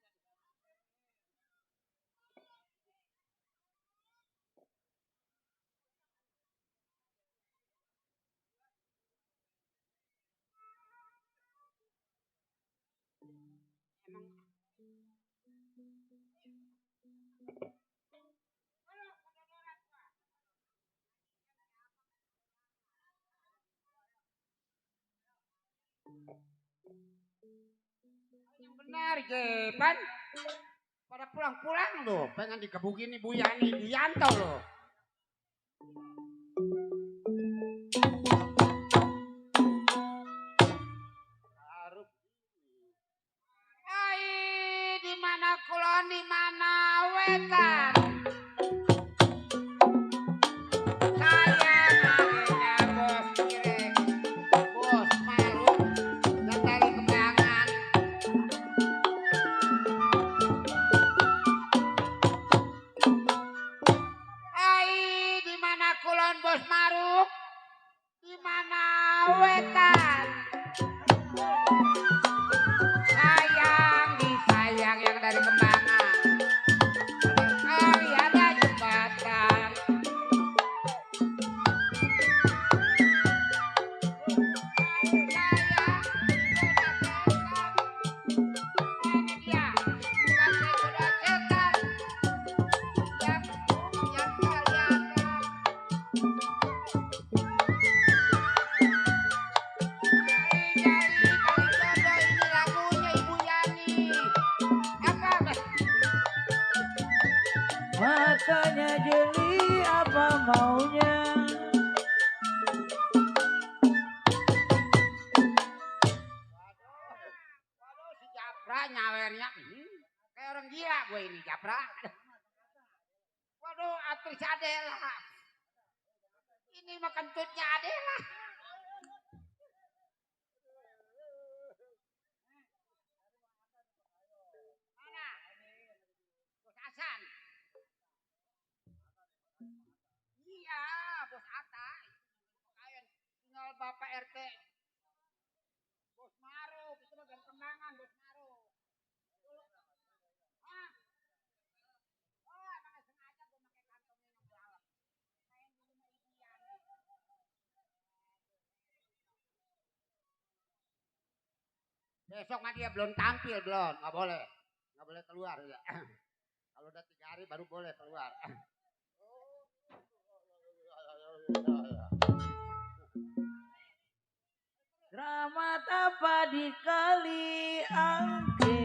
Emang yang benar Jepan pada pulang-pulang loh pengen dikebukin Ibu Yani Dianto loh. Ai di mana kulon di mana wetan. Saya adanya bos Kirek, bos Maruk dan dari Kembangan. Ai di mana kulon bos Maruk, di mana wetan. Sayang disayang yang dari Kembangan. Kali ada jembatan. Matanya jeli apa maunya? Waduh si Japra nyawernya kayak orang gila gue ini Japra. Waduh aktris Adela. Ini mah kentutnya Adela. Mana? Bos Hasan. Iya, Bos Atta. Kayak tinggal Bapak RT. Bos Maruk, itu mah Kembangan Bos Maruk. Hah? Oh, emang sengaja gue pakai kantongnya yang dalam. Main di rumah Ibu Yani. Besok mah dia belum tampil belum, nggak boleh keluar ya. Kalau udah 3 hari baru boleh keluar. Keramat apa di kali angke?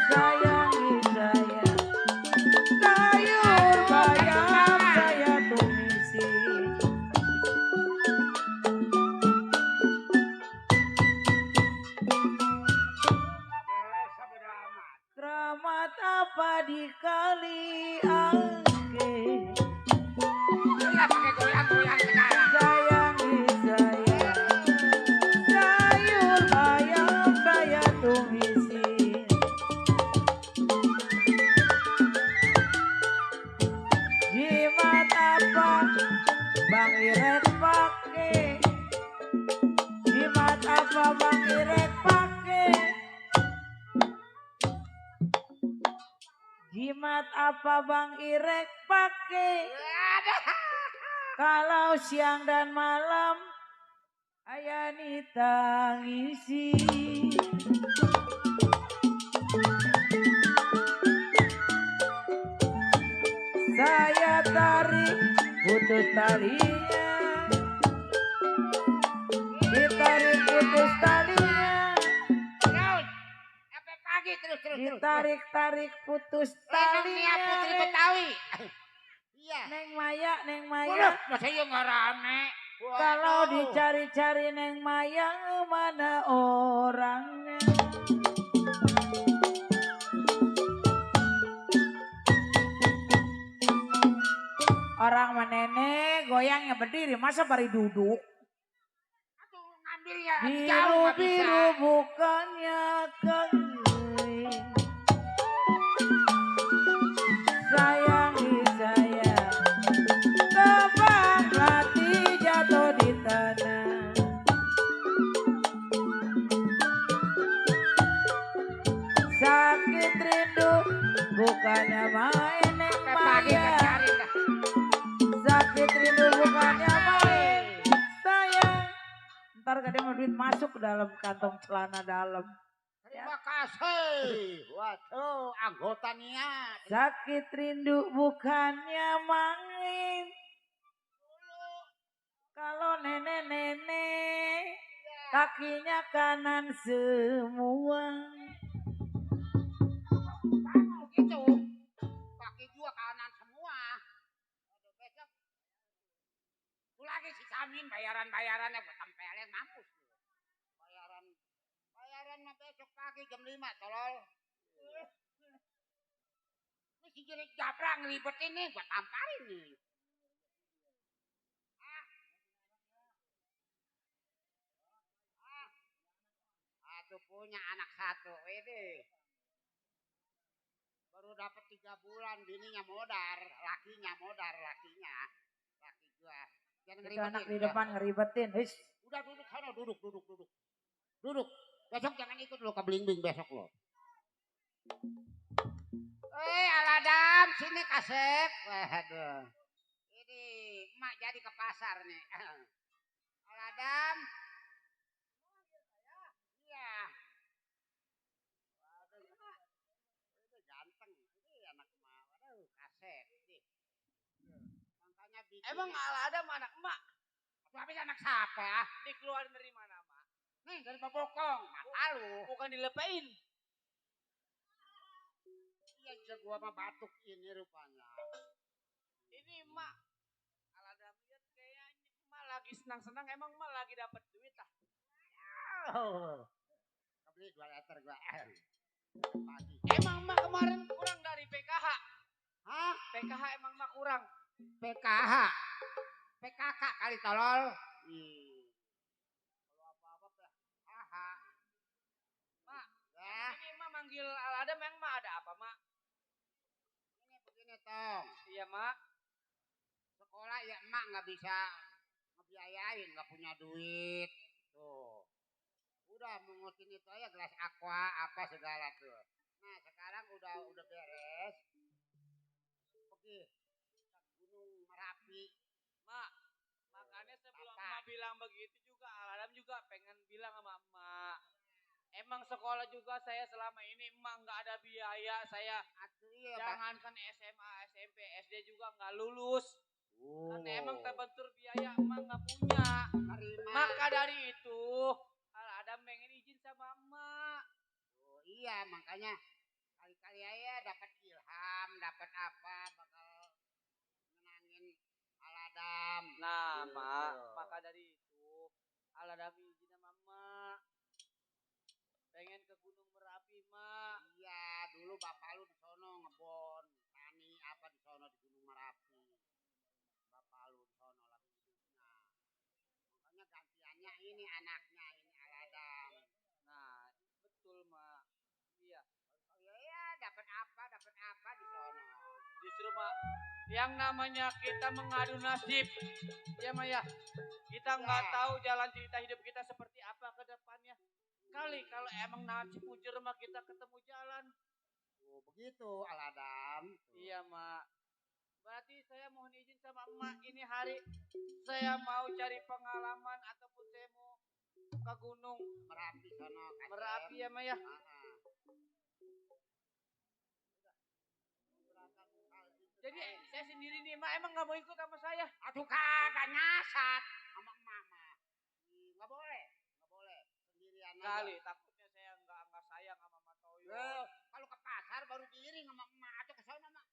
Sayangi saya, sayur bayam saya tumisi. Keramat apa di kali angke? Ya pakai goyang-goyang sekarang. Sayangi saya, sayur bayam saya tumisi. Jimat apa Bang Irek pake? Jimat apa Bang Irek pake? Jimat apa Bang Irek pake? Kalau siang dan malam Ayani tangisi. saya tarik putus talinya, ditarik putus talinya, Terus. Sampai pagi terus. ditarik-tarik putus Nia Putri talinya. Betawi. Iya. Neng Maya, Neng Waduh, Maya. masa iya nggak rame? Kalau Waduh. dicari-cari Neng Maya mana orangnya? Orang menene goyangnya berdiri, masa bari duduk? Aduh, ngambilnya jauh Biru nggak bisa. biru bukannya kering. Sayangi saya, kembang melati jatuh di tanah. Sakit rindu bukannya main Neng Sampai pagi Maya. nggak cari dah. Sakit rindu bukannya main sayang. Ntar gak ada mau duit masuk ke dalam kantong celana dalam. Terima kasih. Waduh, anggota niat. Sakit rindu bukannya main. Kalau nenek-nenek kakinya kanan semua. Gitu. Kaki gua kanan semua. Aduh, besok. Lu lagi si Samin bayarannya gua tempelin mampus lu. Bayaran mah besok pagi jam 5 tolol. Ini si Jelek Jabra ngelibetin nih, gua tamparin nih. Aku punya anak satu, ini baru dapat 3 bulan, bininya modar, lakinya. Laki gua. Jangan Itu anak di ngeribetin. depan ngeribetin. His. Udah duduk sana, duduk. Duduk. Besok jangan ikut lo ke Blimbing besok lo. Aladam, sini Kasep. Waduh. Ini emak jadi ke pasar nih. Aladam. Iya. Waduh. Ini ganteng. Ini anak emak. Waduh, Kasep. Makanya bikin. Emang Aladam anak emak? Habis anak siapa? Dikeluarin dari mana, Mak? Nih, dari Babokong. Mata lu. Bukan dilepein. Iya, juga gua mah batuk ini rupanya. Ini emak. Aladam lihat kayaknya emak lagi senang-senang. Emang emak lagi dapat duit ah? Oh. Beli 2 liter gua. Pagi. Emang emak kemarin kurang dari PKH? Hah? PKH emang emak kurang? PKH. PKK kali tolol. Kalau apa-apa PKH. Mak, Ya, ini emak manggil Aladam emang emak ada apa, Mak? ini begini tong. Iya, Mak. Sekolah ya emak nggak bisa ngebiayain, nggak punya duit. Tuh. Udah mengutin itu aja gelas aqua apa segala tuh. Nah, sekarang udah beres. Pergi ke Gunung Merapi. Mak, makanya sebelum Apa? emak bilang begitu juga Aladam juga pengen bilang sama emak. Emang sekolah juga saya selama ini emak nggak ada biaya. Saya Atuh iya, Pak. jangankan SMA, SMP, SD juga nggak lulus. Oh. Karena emang terbentur biaya emak nggak punya. Terima. Maka dari itu Aladam pengen izin sama emak. Oh iya, makanya kali-kali aja dapat ilham, dapat apa bakal menangin Aladam. Nah, Gitu. Mak, maka dari itu Aladam izin sama emak. Pengen ke Gunung Merapi, Mak. Iya, dulu bapak lu di sono ngebon, tani apa di sono di Gunung Merapi. Bapak lu di sono lagi hidupnya. Makanya gantiannya ini anaknya, ini Aladam. Nah, betul, Mak. Iya. Oh iya, dapat apa di sono. Justru, Mak, yang namanya kita mengadu nasib. Ya, Mak ya. Kita nggak tahu jalan cerita hidup kita seperti apa ke depannya. Kali kalau emang nasib ujur mah kita ketemu jalan. Oh, begitu Aladam. Iya, Mak. Berarti saya mohon izin sama emak ini hari saya mau cari pengalaman ataupun saya mau ke gunung Merapi sono. Kasep. Merapi ya, Mak ya. Ah, ah. Jadi saya sendiri nih, Mak emang nggak mau ikut sama saya? Aduh kagak nyasar sama mama. Nggak boleh, nggak boleh. Sendirian aja. Kali, takutnya saya nggak sayang sama Mak Toyo. Kalau ke pasar baru diiring sama emak atau ke sana mak.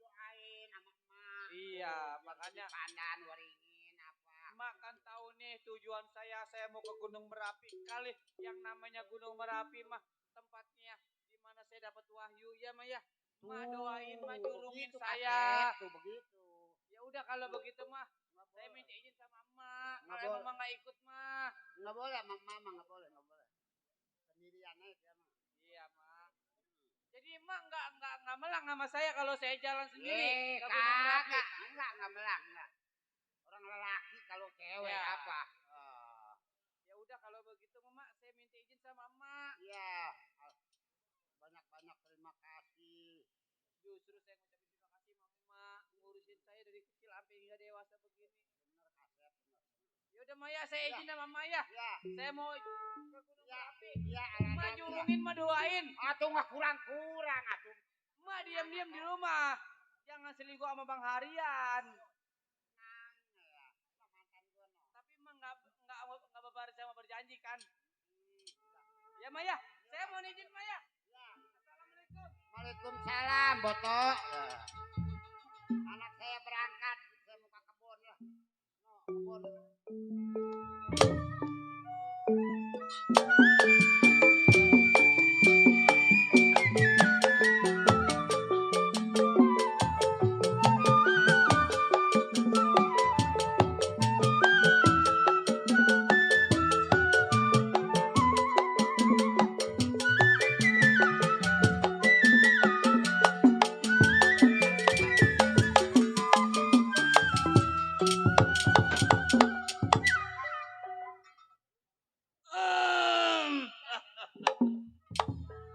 Doain sama emak. Iya, makanya pandan waringin apa. Mak kan tahu nih tujuan saya mau ke Gunung Merapi. Kali yang namanya Gunung Merapi mah tempatnya di mana saya dapat wahyu ya Mak ya. Mak doain, Mak julungin saya. Begitu. Ya udah kalau begitu mah saya minta izin sama Emak. Nggak Kalau boleh. Emak nggak ikut mah. Nggak boleh sama mama, nggak boleh. Sendirian aja dia mah. Iya Mak. Jadi Emak nggak melang sama saya kalau saya jalan sendiri. ke Gunung Merapi. Kagak, enggak melang, enggak. Orang lelaki kalau cewek Ya. apa? Ya udah kalau begitu Mak saya minta izin sama Emak. Iya. Banyak-banyak terima kasih. Justru saya ngucapin terima kasih sama Emak ngurusin saya dari kecil sampai hingga dewasa begini. Bener Asep, bener. Ya udah Mak ya, saya izin sama Emak ya. Iya. Saya mau ke Gunung Merapi. Iya, Emak julungin, Emak doain. Atuh nggak kurang-kurang atuh. Emak diam-diam di rumah. Jangan selingkuh sama Bang Harian. Mantan gua no. Tapi Emak nggak berbaris sama berjanji kan? Ya Mak ya, saya mau izin Mak ya. Assalamualaikum. Waalaikumsalam, Boto. Anak saya berangkat, saya mau ke kebun lah. No, kebun.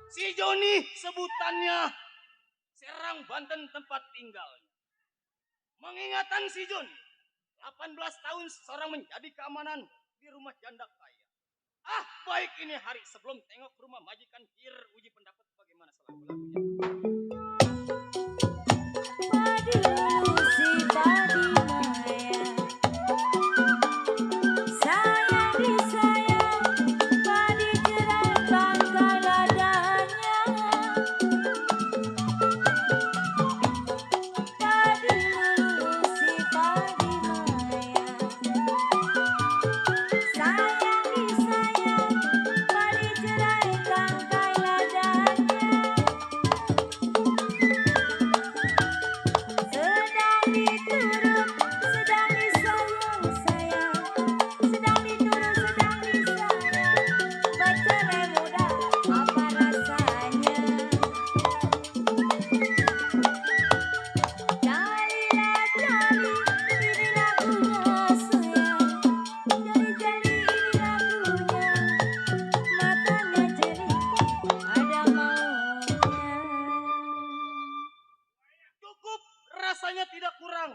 Si Joni sebutannya Serang Banten tempat tinggalnya. Mengingatkan si Joni, 18 tahun seorang menjadi keamanan di rumah janda kaya. Baik ini hari sebelum tengok rumah majikan Kir uji pendapat bagaimana lagu-lagunya. Padi si padi maya, sayang disayang, padi cerai bangkai ladanya. Padi si padi maya, sayang disayang, padi cerai bangkai ladanya. Sedang diturut, sedang disayang, sedang diturut, sedang disayang. Bercerai muda, apa rasanya? Jalilah jali, ini lagunya sayang. Jali-jali ini lagunya, matanya jeli, ada maunya. Cukup, rasanya tidak kurang.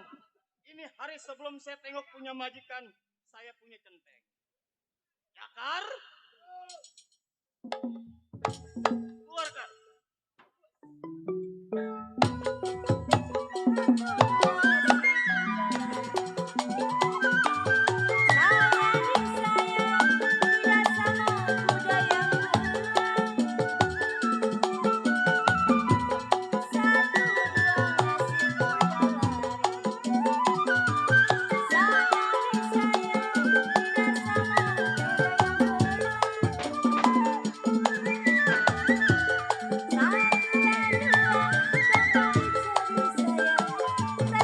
Ini hari sebelum saya tengok punya majikan, saya punya centeng. Jakar, keluarkan. Sayang disayang, tidak sama kuda yang berulang. Satu dua nasi kuda lari. Sayang disayang, tidak sama kuda yang berulang. Satu dan dua, kembali jadi sayang.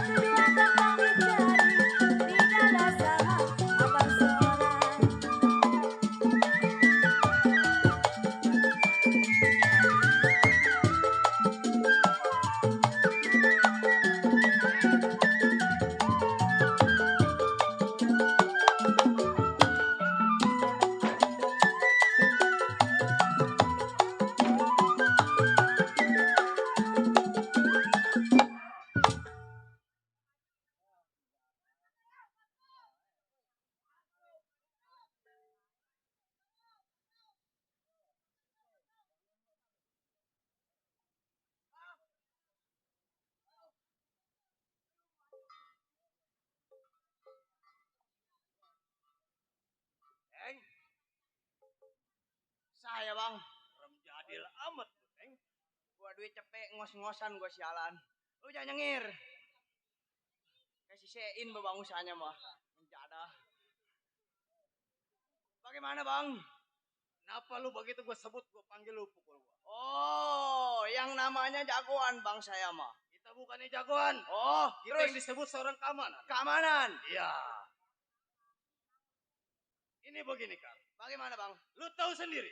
saya bang. Orang jadil amat lu, Teng. Gua duit cepet ngos-ngosan gua sialan. Lu jangan nyengir. Kasih sein bang usahanya mah. Menjadah. Bagaimana bang? Kenapa lu begitu gue sebut, gue panggil lu pukul gue? Oh, yang namanya jagoan bang saya mah. Kita bukannya jagoan. Oh, Kita terus yang disebut seorang keamanan. keamanan. Iya. Ini begini, Kang. Bagaimana bang? Lu tahu sendiri.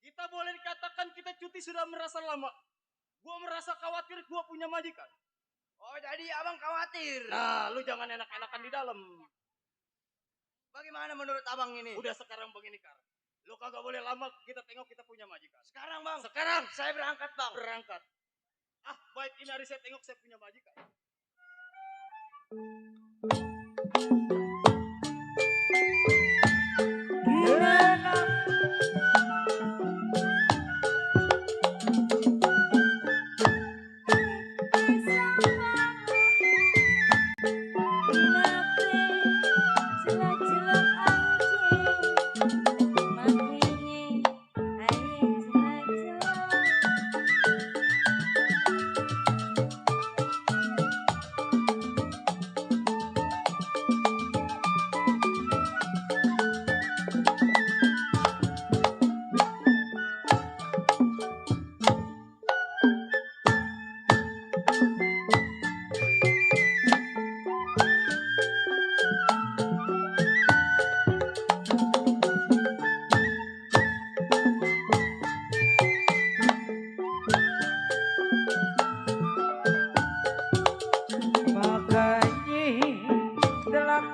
Kita boleh dikatakan kita cuti sudah merasa lama. Gua merasa khawatir gua punya majikan. Oh, jadi abang khawatir. Nah, lu jangan enak-enakan di dalam. Bagaimana menurut abang ini? Udah sekarang begini, Kang. Lu kagak boleh lama kita tengok kita punya majikan. Sekarang bang. Sekarang Saya berangkat bang. berangkat. Ah, baik ini hari saya tengok saya punya majikan. Gimana?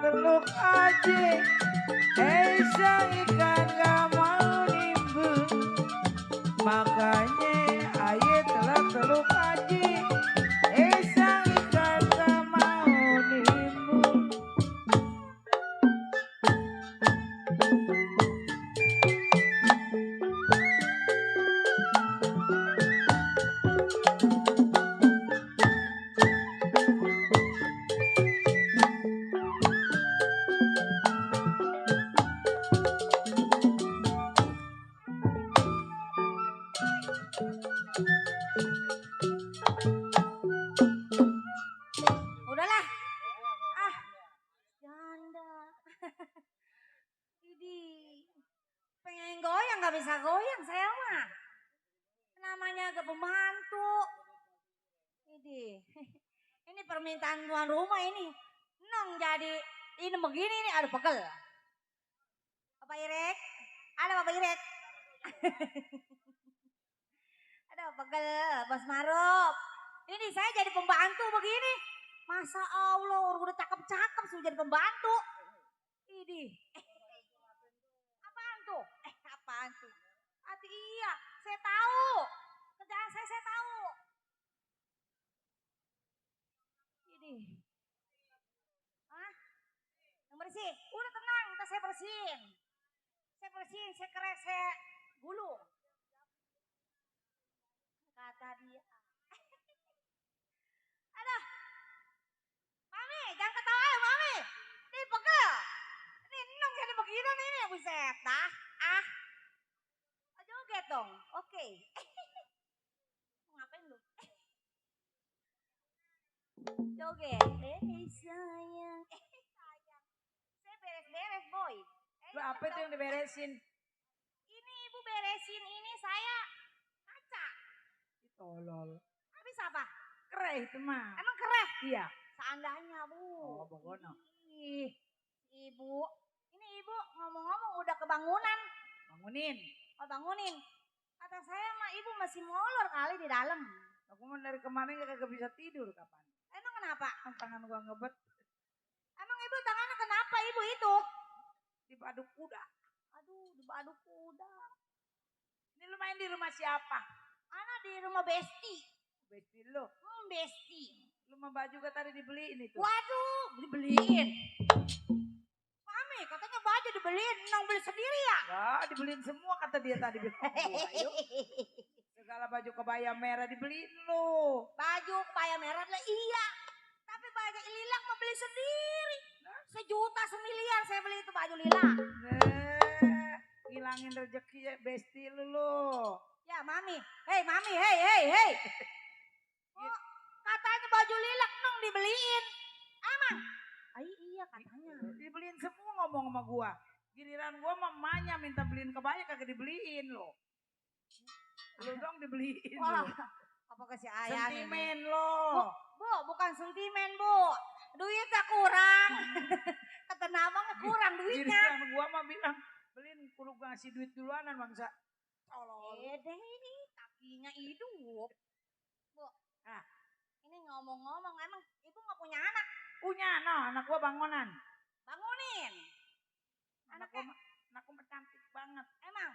teluk aja Esa ikan gak mau nimbun makanya aye teluk aja Esa ikan gak mau nimbun Udahlah. Ah, janda. Idi, pengen goyang nggak bisa goyang saya mah. Namanya ke pembantu. Idi, ini permintaan tuan rumah ini. Nong jadi ini begini nih, aduh pegel. Bapak Irek, ada Bapak Irek. Aduh pegel, Bos Maruf. Ini saya jadi pembantu begini. Masa Allah, udah cakep-cakep sudah jadi pembantu. Ini. Apaan tuh? Apaan tuh? Hati iya, saya tahu. Kerjaan saya tahu. Ini. Hah? Yang bersih? Udah tenang, ntar saya bersihin. Saya bersihin, saya keres, saya gulung. Kata dia. Aduh. Mami, jangan ketawa ya Mami. Ini pegel. Ini nong jadi begini nih, buset dah. Ah. Joget dong. Oke. Mau ngapain lu? Joget. Sayang. Sayang. Saya beres-beres, boy. Lu apa itu yang diberesin? Ini ibu beresin ini saya kaca. Tolol. Habis apa? Kereh itu mah. Emang kereh? Iya. Seandainya bu. Oh, pokoknya. Ih, ibu. Ini ibu ngomong-ngomong udah kebangunan. Bangunin. Oh bangunin. Kata saya mah ibu masih molor kali di dalam. Aku mah dari kemarin kagak bisa tidur kapan. Emang kenapa? Tangan gua ngebet Emang ibu tangannya kenapa ibu itu? di padu kuda. Aduh, di badu kuda. Ini lu main di rumah siapa? Anak di rumah Besti. Besti lu. Besti. Lu mah baju gak tadi dibeliin itu. Waduh, dibeliin. Mami, katanya baju dibeliin, nong beli sendiri ya? Wah, dibeliin semua kata dia tadi. Ayo. Segala baju kebaya merah dibeliin lu. Baju kebaya merah lah iya. Tapi baju lilang mau beli sendiri. 1 juta 1 miliar saya beli itu baju lilang. ngilangin rezeki ya besti lu. Ya mami, hei. Oh, katanya baju lilac nong dibeliin. Emang? Iya katanya. Dibeliin semua ngomong sama gua. Giliran gua sama emaknya minta beliin kebaya kagak dibeliin lo. Lu dong dibeliin Wah, lo. apa kasih ayah ini? Sentimen lo. Bu, bukan sentimen bu. Duitnya kurang. Kata namanya kurang duitnya. Giliran gua mah bilang beliin kudu gua ngasih duit duluanan bangsa. Tolong. Deh ini kakinya hidup. Bu, Ah. ini ngomong-ngomong emang ibu gak punya anak? Punya anak gua bangunan. Bangunin. Anak gua cantik banget. Emang?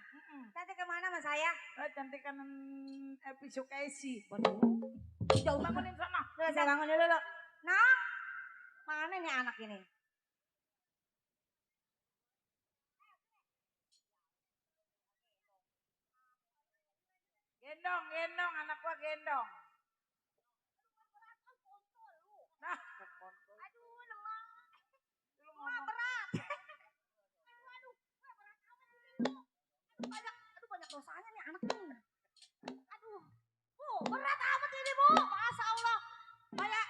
Cantik kemana sama saya? Cantik kan Elvi Sukaisi. Waduh. Jauh Bangunin sana. Udah saya bangun dulu. Nah, mana nih anak ini? Gendong, anak gua gendong. Nah, kekontol. Aduh, lemah. Lu ngomong. Berat. Aduh, berat amat ini. Banyak dosanya nih anak nih. Aduh, Bu, berat amat ini, Bu. Masya Allah. Kayak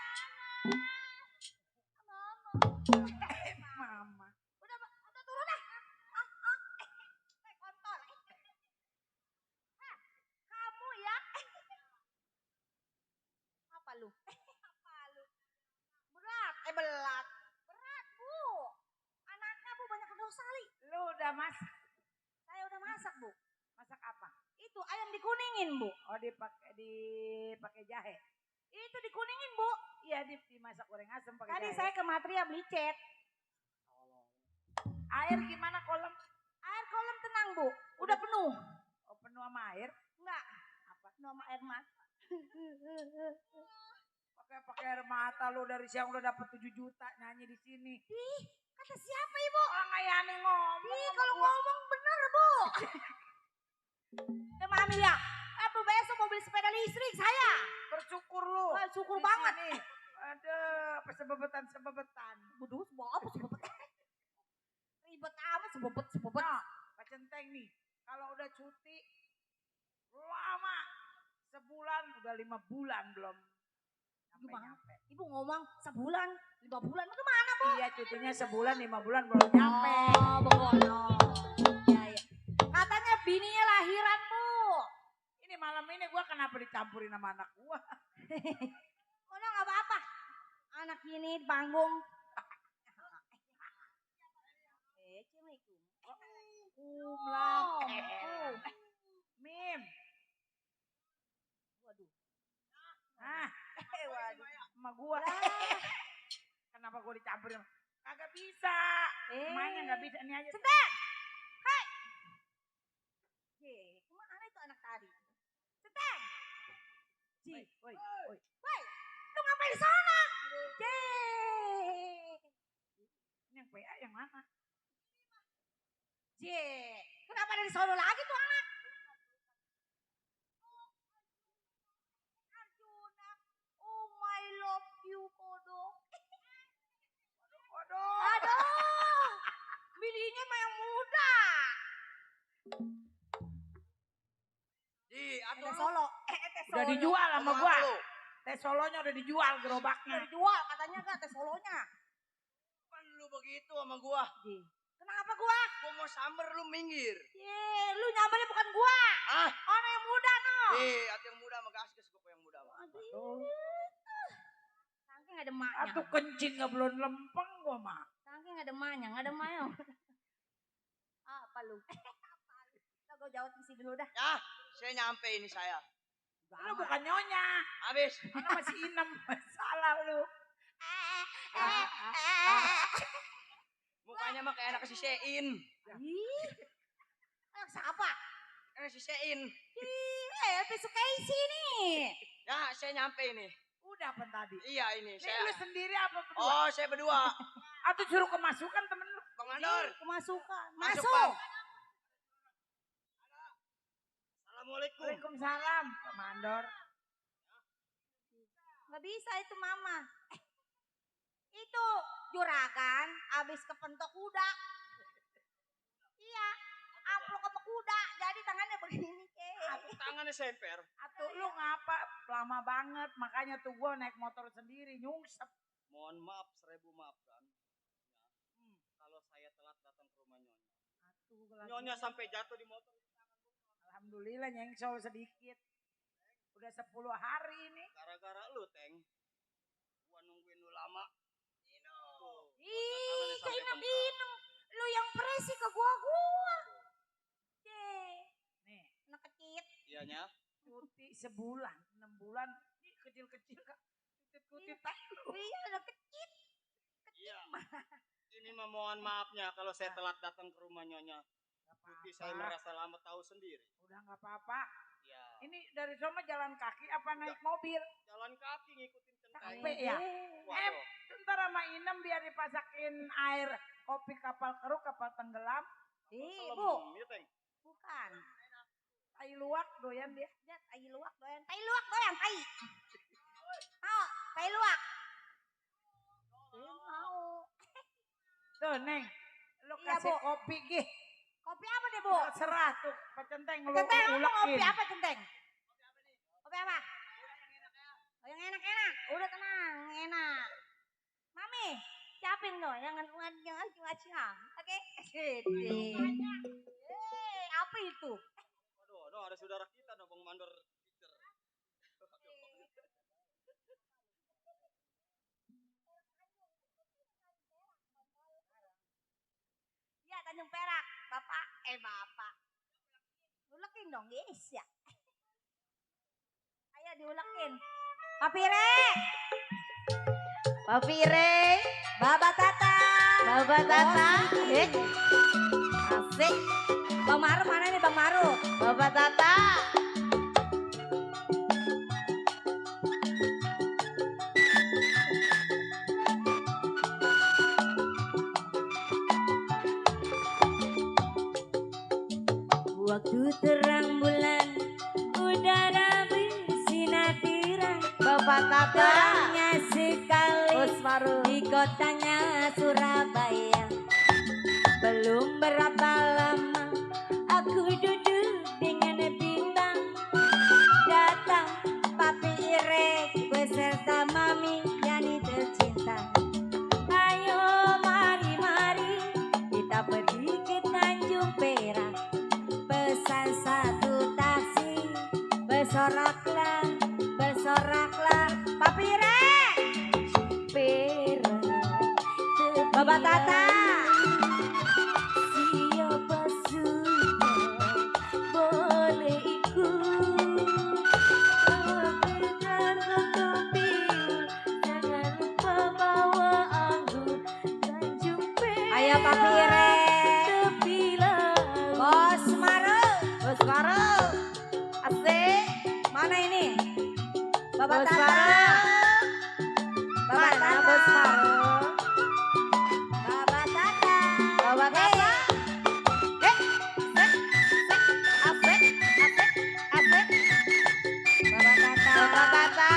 Mama. Udah turun dah. Kontol. Kamu ya. Apa lu? Berat. Berat, Bu. Anaknya, Bu, banyak dosa, Li. Lu udah masak. Saya udah masak, Bu. Masak apa? Itu ayam dikuningin, Bu. Oh, dipakai jahe. Itu dikuningin, Bu. Iya, dimasak goreng asam pakai Tadi jahe. saya ke Matria beli cet. Air gimana kolam? Air kolam tenang, Bu. Udah penuh. Oh, penuh sama air. Enggak. Apa? Penuh sama air mata. Pakai air mata lu dari siang udah dapat 7 juta nyanyi di sini. Ih, kata siapa, Ibu? Orang kayak aneh ngomong. Ih, kalau ngomong bener, Bu. Mami ya. Apa besok mau beli sepeda listrik saya? Bersyukur lu. Wah, syukur Di banget. sini. Aduh, apa sebebetan. Waduh, apa sebebet? Ribet amat sebebet. Nah, Pak Centeng nih, kalau udah cuti lama, sebulan udah 5 bulan belum nyampe. Ibu ngomong sebulan, 5 bulan. Kemana, Bu? Iya, cutinya sebulan 5 bulan belum nyampe. Oh, begono. Ya. Katanya bininya lahiran, Bu. Ini malam ini gua kenapa dicampurin sama anak gua? Oh, nggak apa-apa. Anak ini di panggung. Assalamualaikum. Kumlam. Mim. Waduh. Ah, Waduh. sama gua. Kenapa gua dicampurin? Kagak bisa. Mainnya nggak bisa ini aja. Centeng. Hai. Kemana itu anak tadi? Centeng. Woi. Woi, lu ngapain di sana? Ini yang PA yang mana? Kenapa ada di sana lagi tuh anak? Arjuna, oh my love you, kodok. Aduh, bininya mah yang muda. Atuh lu. Solo. Udah dijual sama Ngomong gua. apa lu? Teh solonya udah dijual gerobaknya. Udah dijual katanya gak tes solonya. Kan lu begitu sama gua. Kenapa gua? Gua mau samber lu minggir. Lu nyampernya bukan gua. Ah, Orang yang muda no. atu yang muda sama gaskes gua yang muda. Aduh. Saking ada maknya. Atuh kencing nggak belum lempeng gua mah. Saking ada maknya, nggak ada maknya. Apa lu? Kita gue jawab isi dulu dah. Ya, saya nyampe ini saya. Lu bukan nyonya. Habis. Mana masih inem. Salah lu. Mukanya mah kayak anak kesisein. Ih, anak siapa? Anak kesisein. Elvi Sukaisi nih. Ya, saya nyampe ini. Udah apa tadi? Iya ini Ini saya. lu sendiri apa berdua? Oh, saya berdua. Atau suruh kemasukan temen lu? Bang Mandor. Kemasukan. Masuk, Masuk. Bang. Assalamualaikum. Waalaikumsalam, Pak Mandor. Nggak bisa itu mama. Itu juragan abis kepentok kuda. Iya, taplok sama kuda. Jadi tangannya begini, Tangannya semper. Atuh lu ngapa lama banget, makanya tuh gua naik motor sendiri nyungsep. Mohon maaf, 1000 maaf kan. Kalau saya telat datang ke rumah Nyonya. Atuh, Nyonya sampai jatuh di motor. alhamdulillah nyengsol sedikit. Udah 10 hari ini. Gara-gara lu, Teng. Gua nungguin lu lama. Ih, keinem-inem. Lu yang presi ke gua. Deh. Nih, Anak kecil. Iyanya. cuti sebulan, 6 bulan. Ih, kecil-kecil Kak. Kutit-kutit Iya, anak kecil. Iya. Ini mah mohon maafnya kalau saya telat datang ke rumah Nyonya. Cuti saya merasa lama tahu sendiri. Udah nggak apa-apa. Ya. Ini dari sana jalan kaki apa naik mobil? Jalan kaki ngikutin centang. Capek ya? Waduh. Ntar sama Inem biar dipasakin air kopi kapal keruk, kapal tenggelam. Ih, Selem, Bu. ya, Teng. Bukan. Tai luwak doyan dia. Lihat, tai luwak doyan. Tai luwak doyan, tai. Mau, tai luwak. Mau. Tuh, Neng. Lu Iya, kasih Bu. kopi gih. Kopi apa nih, Bu? Serah tuh, pecenteng lu Centeng, lu mau kopi ulekin. apa, Centeng? Kopi apa? Oh, yang enak-enak. Udah tenang, yang enak. Mami, siapin tuh, jangan cuma-cuma. Oke? Apa itu? Waduh, ada saudara kita dong, Bang Mandor. Ya, Tanjung Perak. Bapak. Ulekin dong, guys ya. Ayo diulekin. Papire. Baba Tata. Asik. Bang Maru mana nih Bang Maru? Baba Tata. Waktu terang bulan, udara bersinar terang. Bapak Tata. Terangnya sekali Usmaru. di kotanya Surabaya. Belum berapa lama aku duduk dengan bintang. Datang Papi Irek beserta Mami Yani tercinta. Ayo mari kita pergi ke Tanjung Perak. Pesan satu taksi, bersoraklah Papi Irek. Perak Bapak Tata. Siapa suka boleh ikut. Jangan lupa bawa anggur Tanjung Perak. Ayo Papi Irek. Bos Maru. Asik. Mana ini? Bapak Tata. Bapak Tata. Bos Maru. Bapak Tata. Bapak Tata. Asik. Bapak Tata.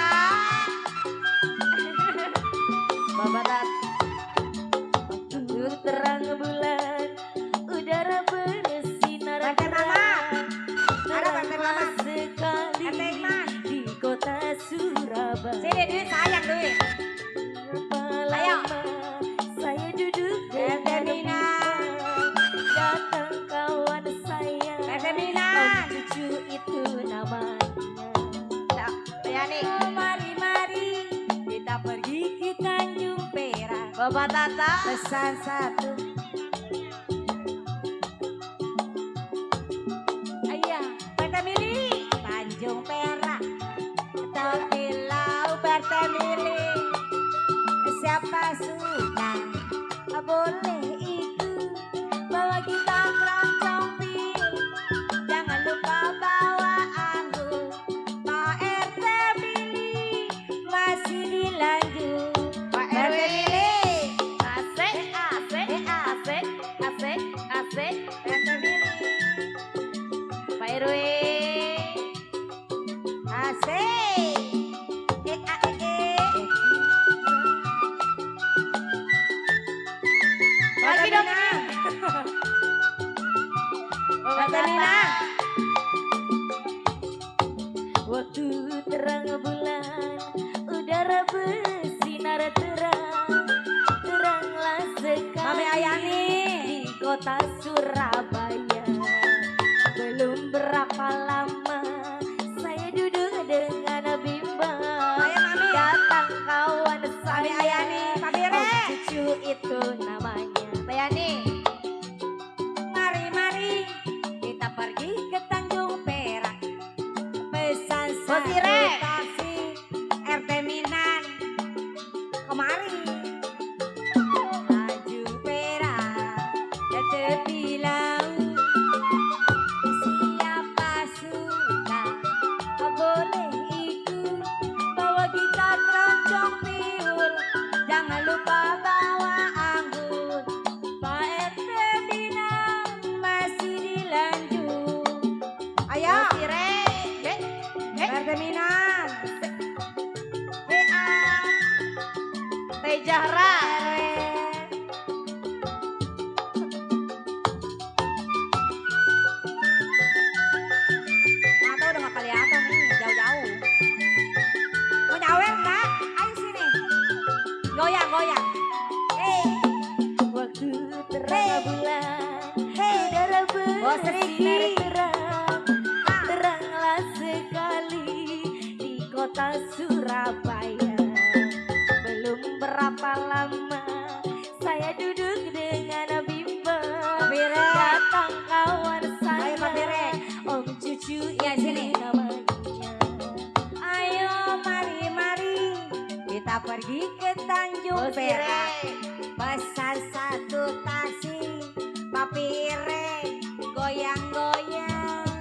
Waktu terang bulan, udara bersinar terang. Ada terang sekali di kota Surabaya. Sini duit sayang duit. Ayo. Saya duduk dengan datang kawan saya. Om Cucu itu namanya. Yani. Mari kita pergi ke Tanjung Perak. Bapak Tata. Pesan satu. Ayah, Pertamili Tanjung Perak. Tokilau Pertamili. Siapa suka boleh ikut. Bawa kita keroncong pil. Jangan lupa bawa anggur. Pak RT pilih masih dilanjut. Pak RW. Asik. RT pilih. Pak RW. Asik. Lagi dong ini. Mina. Waktu terang bulan, udara bersinar terang, teranglah sekali Mami Ayani. di kota Surabaya. Belum berapa lama saya duduk dengan bimbang. Ayo Mami. Datang kawan Mami saya, Ayani, Pak Bire. Om Cucu itu namanya. Bayani. Mari kita pergi ke Tanjung Perak. Pesan satu taksi RT Minan. Kemari. Tanjung Perak ke tepi laut. Siapa suka boleh ikut. Bawa gitar keroncong piul. Jangan lupa bawa anggur. Pak RT Minang masih dilanjut. Ayo. Pak RT Minang. Teh Zahra. Mata udah gak kelihatan nih, jauh-jauh. Mau nyawer enggak? Ayo sini. Goyang. Waktu terang bulan, udara Bos bersinar Riki. terang, teranglah sekali di kota Surabaya. Belum berapa lama saya duduk dengan bimbang. Bire. Datang kawan Ayo, Pak Bire. saya, Om Cucu Ya, sini. namanya. Ayo mari kita pergi ke Tanjung Bos Perak. Ire. Pesan satu taksi papire goyang-goyang.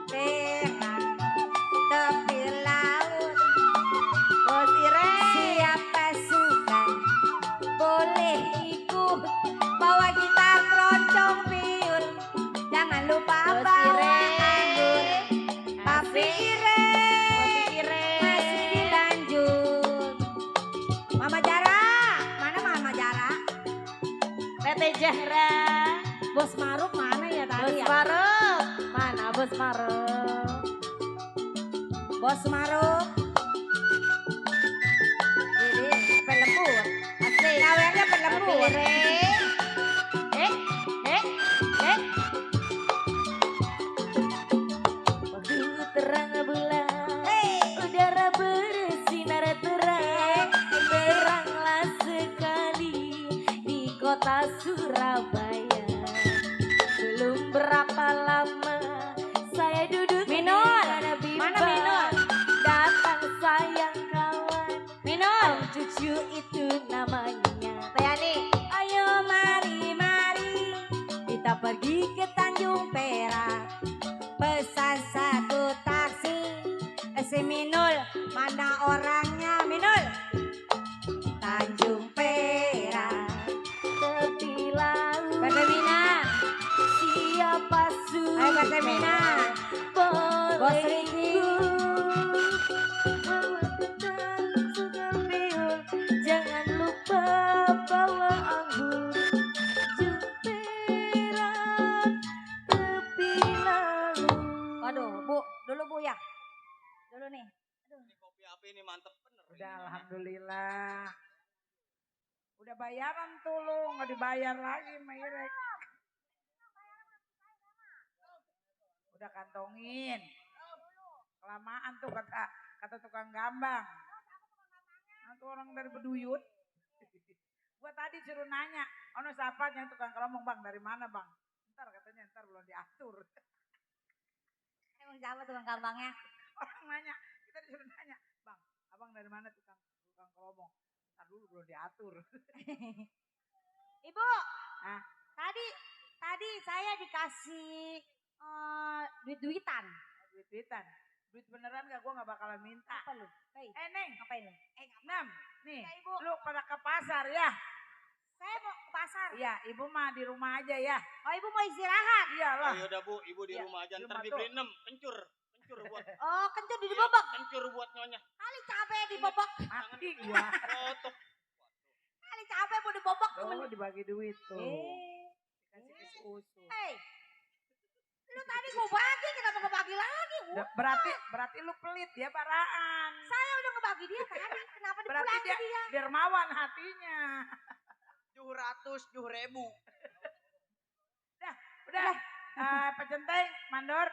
Perak tepi laut. Bos Ire. Siapa suka boleh ikut. Bawa gitar keroncong piul. Jangan lupa Bos bawa Ire. anggur. Papi Ire masih dilanjut. Mama Jara, mana Mama Jara? Teh Zahra. Bos Maruk mana ya Bos tadi ya? Maruk. Mana Bos Maruk? Bos Maruk. Ini pelembut. Asik. Nyawernya pelembut. Papire. Waktu terang bulan, udara bersinar terang, teranglah sekali di kota Surabaya. Belum berapa lama saya duduk Minul. dengan Mana bimbang. Minul? Datang sayang kawan, Minul. Om Cucu itu namanya. Bayani. Ayo mari kita pergi ke Tanjung Perak. Pesan satu taksi. Si Minul, mana orangnya Minul? Tanjung Perak. Tepi laut. Pertamina. Siapa suka Ayo Pertamina. boleh Bos Riki. ikut. Bawa gitar segambil, jangan lupa bawa anggur. Jumperak tepi laut. Waduh, Bu, dulu Bu ya. Dulu nih. Ini kopi api ini mantep bener. Udah alhamdulillah. Udah bayaran tuh lu, nggak dibayar lagi sama Irek. Udah kantongin. Kelamaan tuh kata tukang gambang. Nah, tuh orang dari Beduyut. Gua tadi suruh nanya, ono siapa yang tukang kelomong bang dari mana bang? Ntar katanya ntar belum diatur. Emang siapa tukang gampangnya? Orang nanya, kita disuruh nanya, bang, abang dari mana tukang kelomong? Ntar dulu belum diatur. Ibu, Ah. tadi saya dikasih duit-duitan. Duit-duitan. Duit beneran gak? Gue gak bakalan minta. Apa lu? Hei, Neng, ngapain lu? Nam, nih, Ya, Ibu. lu pada ke pasar ya? Saya mau ke pasar. Iya, ibu mah di rumah aja ya. Oh, Ibu mau istirahat. Iyalah. Ayo udah Bu, ibu di Iya, rumah aja di ntar rumah dibeli 6 kencur buat. Oh, kencur di Iya, bobok. kencur buat nyonya. Kali capek di bobok. Mati gua. Kotok. Kali capek mau di bobok. Tuh dibagi duit tuh. Eh, Kasih ke susu. hey, Udah tadi gue bagi, kenapa gue bagi lagi? Berarti lu pelit ya Baraan. Saya udah ngebagi dia tadi, kenapa Berarti dipulang dia dia? dermawan hatinya. 700.000. Udah, Pak Centeng, Mandor,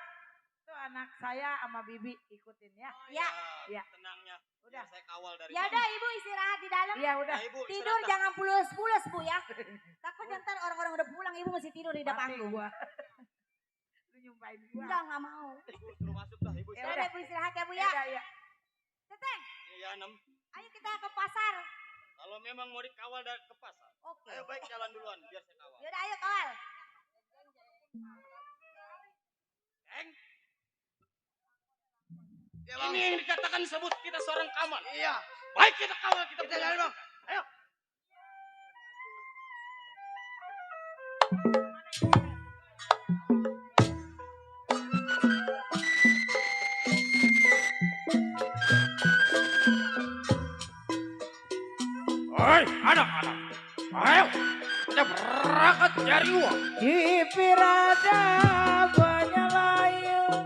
tuh anak saya sama Bibi ikutin ya. Ya. Ya. Tenangnya. Udah. Biar saya kawal dari Ya udah ibu istirahat di dalam. Iya udah. Nah, Ibu, Tidur istirahat. jangan pulas-pulas bu ya. Takut ntar orang-orang udah pulang ibu masih tidur di Mati panggung. gua. Lu nyumpahin gua. Enggak mau. Ibu suruh masuk dah, Ibu. Ya Ya istirahat. udah ibu istirahat ya bu Ya ya. udah, ya. Teteng, Iya, Nem. ayo kita ke pasar. Kalau memang mau dikawal dari ke pasar. Oke. Ayo baik jalan duluan biar saya kawal. Yaudah ayo kawal. Eng. Ini yang dikatakan sebut kita seorang kaman. Iya. Baik kita kawal kita jalan bang. Ayo. Hei anak-anak. Ayo. Kita berangkat cari uang. Di Pirada banyak layang,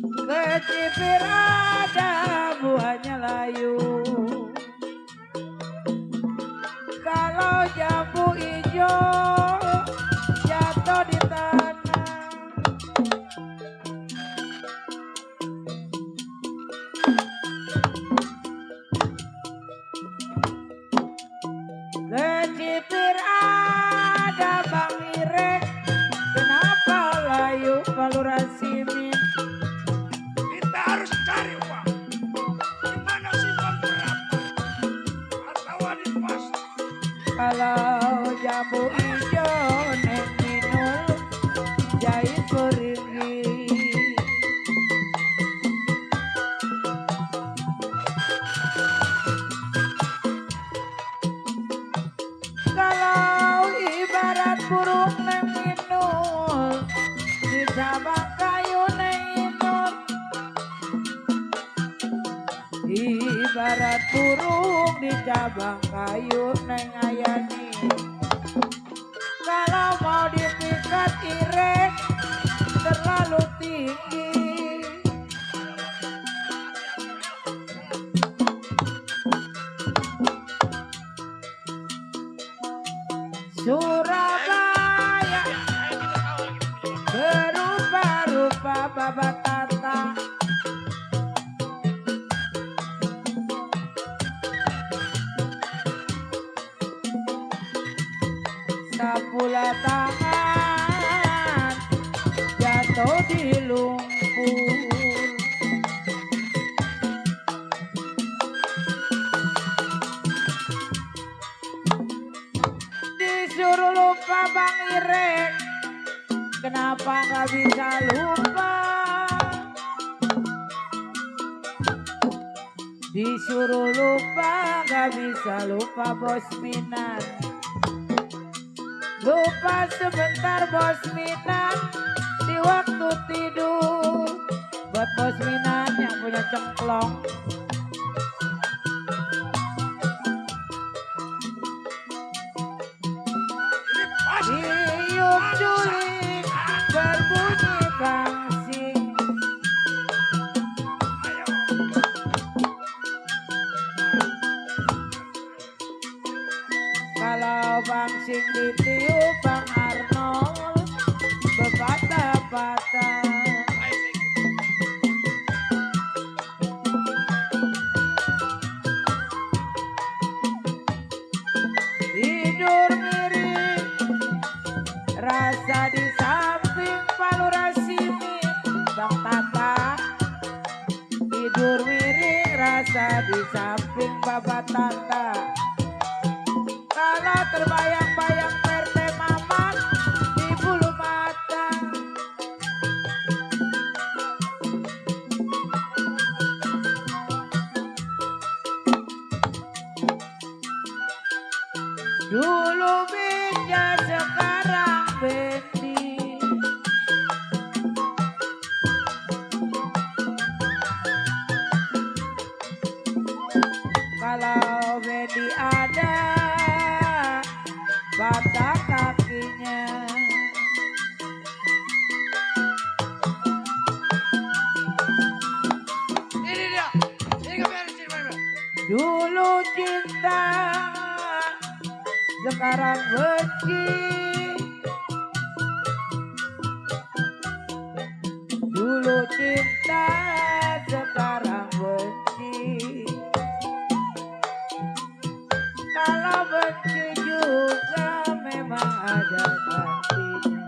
ke Cipirada buahnya layu. Kalau jambu hijau jatuh di tanah, Kecipir ada Bang Irek, kenapa layu Palurasimin? Kita harus cari uang. Di mana sih uang berapa? Atau di pasar? Kalau jambu hijau neng minul jahit beringgi. Kalau ibarat burung neng minul di cabang kayu neng inul. Ibarat burung di cabang kayu neng ayani. Kalau mau dipikat irek terlalu tinggi. Surabaya berupa-rupa babatata. Sapula tangan jatuh di lumpur. Disuruh lupa Bang Irek, kenapa nggak bisa lupa? Disuruh lupa nggak bisa lupa Bos Minan. Lupa sebentar Bos Minan di waktu tidur. Buat Bos Minan yang punya cengklong. Tiup juling berbunyi gangsing. Kalau bangsing ditiup Bang Arnold bepatah-patah. Tidur miring rasa di samping Palurasimin. Bang Tata tidur miring rasa di samping Bapak Tata. Kalau terbayang-bayang PRT Mamat di bulu mata. Dulu Binja sekarang Bendi. Kalau Bendi ada batak kaki Dulu cinta, sekarang benci. Dulu cinta, sekarang benci. Kalau benci juga memang ada gantinya.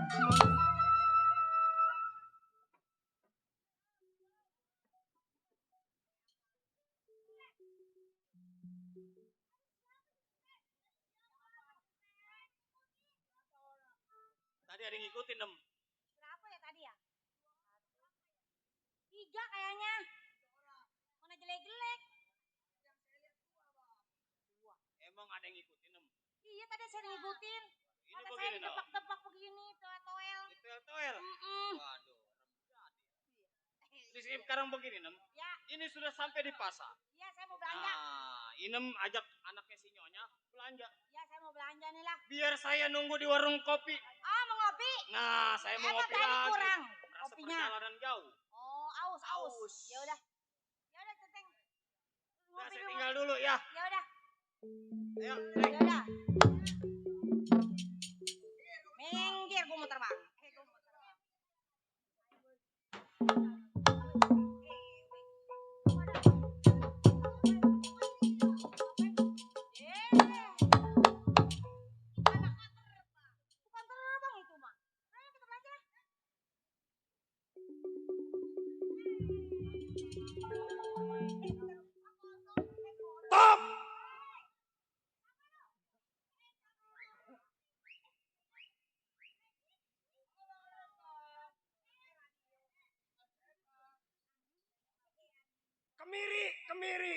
Tadi ada yang ngikutin, Em. Berapa ya tadi ya? 3 kayaknya. Mana jelek-jelek. Emang ada yang ngikutin, Em. Iya tadi saya ngikutin. Ini Mata saya begini, Em. ditebak-tebak begini, toel-toel. Toel-toel. Mm-mm. Waduh. Ini sekarang begini, Nem. Ya, Ini sudah sampai di pasar. iya saya mau belanja. Nah, Inem ajak anaknya si Nyonya belanja. Iya saya mau belanja nih lah. Biar saya nunggu di warung kopi. Oh mau ngopi? Nah, saya mau Emang ngopi tadi lagi. kurang Merasa kopinya. perjalanan jauh. Oh aus. Aus. Ya udah. Ya udah Teteng. Nah, Ngopi saya dulu. tinggal dulu ya. Ya udah. Ayo, Ya udah. Minggir gua mau terbang. Gua mau terbang. Bukan terbang itu mah. Ayo kita belanja. Stop! Kemiri, kemiri.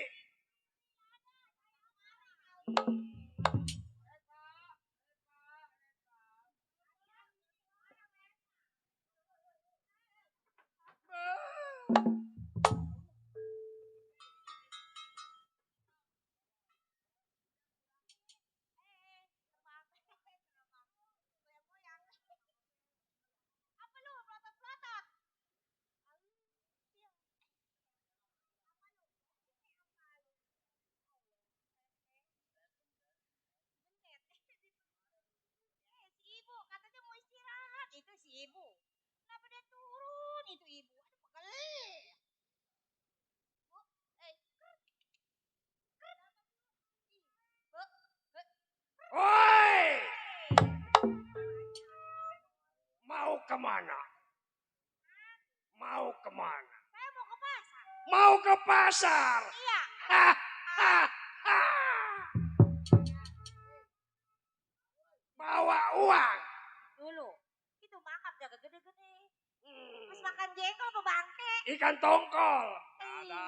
Apa lu pelotot-pelotot? Si ibu katanya mau istirahat. Itu si ibu. Kenapa dia turun itu ibu? Aduh pegel. Bu, ker. Bu, Woi! Mau kemana? Mau kemana? saya mau ke pasar. Mau ke pasar. Iya. Hahaha. Bawa uang. Dulu. Itu makan jaga gede-gede. Hmm. Pas makan jengkol apa bangke? Ikan tongkol. Eh. Ada.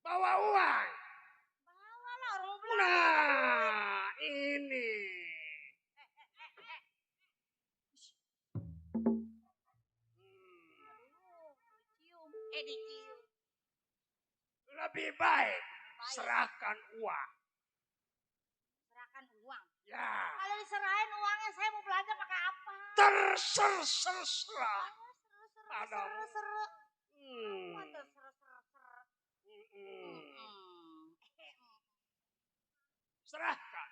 Bawa uang. Bawa lah orang mau belanja. Nah, ini. Dicium. Dicium. Lebih baik serahkan uang. Serahkan uang. Ya, Kalau diserahin uangnya saya mau belanja pakai apa? terserah. Ada. Seru. Hmm. Apa tuh seru. Hmm. Serahkan.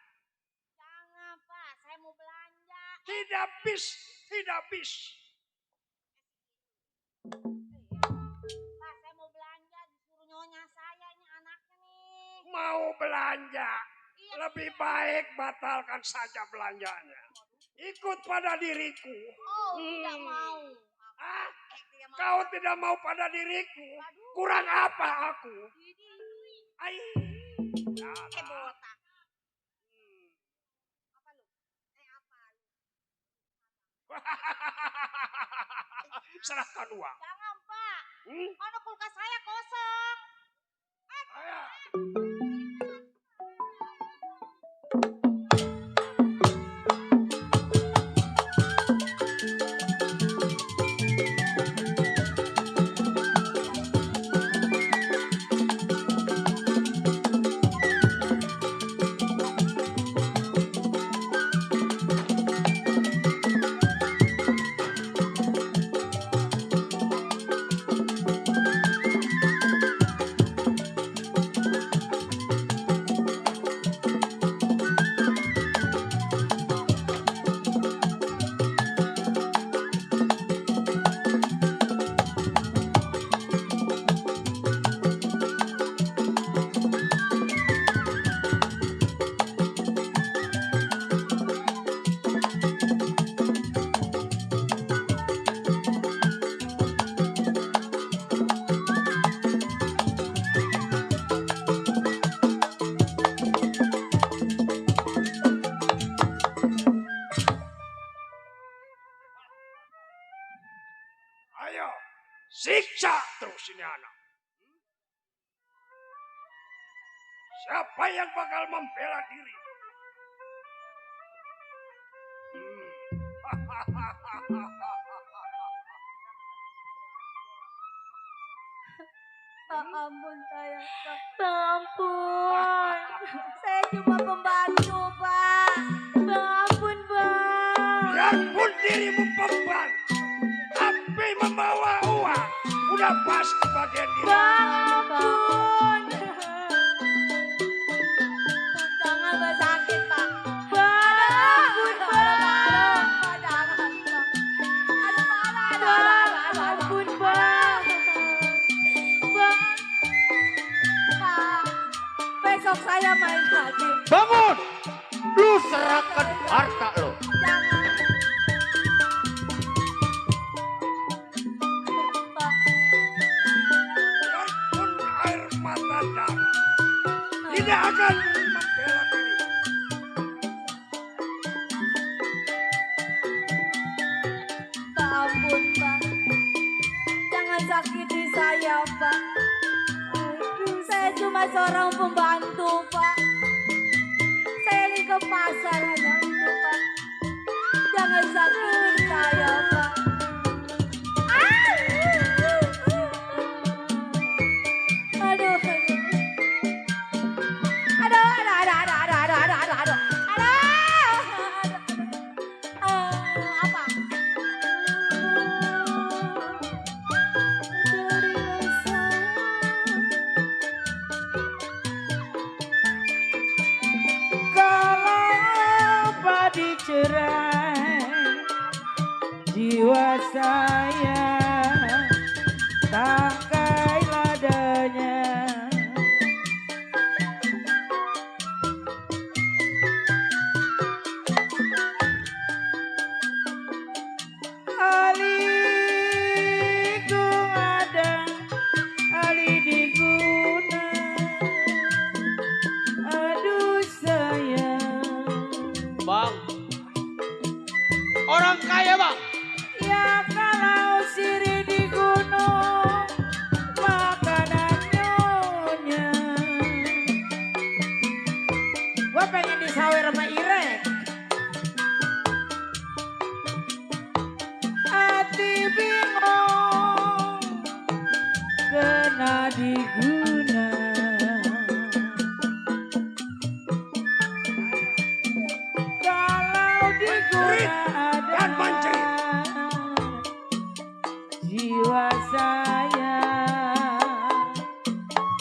Jangan Pak, saya mau belanja. Tidak bis. Pak, saya mau belanja disuruh nyonya saya ini anaknya nih. Mau belanja. Iya, Lebih baik batalkan saja belanjanya. Ikut pada diriku. Oh, tidak mau. Ah, Tidak mau. kau tidak mau pada diriku. Kurang apa aku? Ai. Botak. Hmm. Apa lu? Apa lu? Serahkan uang. Jangan Pak. Hmm? Ono kulkas saya kosong. Ayo. Siapa yang bakal membela diri? Ampun saya, Pak. Ampun. Saya cuma pembantu, Pak. Ampun, Bang. Biarpun dirimu pembantu, tapi membawa uang, udah pasti bagian diri. Ampun. Jangan Pak, sakit, Pak. Ampun, Bang. Pak, jangan, Pak. Aduh, Pak, Ampun, Bang. Bang. Pak, besok saya main lagi. Bangun! Lu serahkan harta lo. Jangan. Pak, Biarpun air mata darah, tidak akan membela diri. Pak, ampun, Pak. Jangan sakiti saya, Pak. Saya cuma seorang pembantu, Pak. Saya ini ke pasar hanya itu, Pak. Jangan sakiti saya, Pak. Aduh, apa? Kalau padi cerai, jiwa saya tangkai ladanya. Ali gung ada, ali diguna. Aduh sayang. Bang. Orang kaya bang. Ya kalau siri di gunung makanan nyonya. Gua pengen disawer sama Irek. Hati bingung kena diguna. Kalau diguna ada Dan mencrit. jiwa saya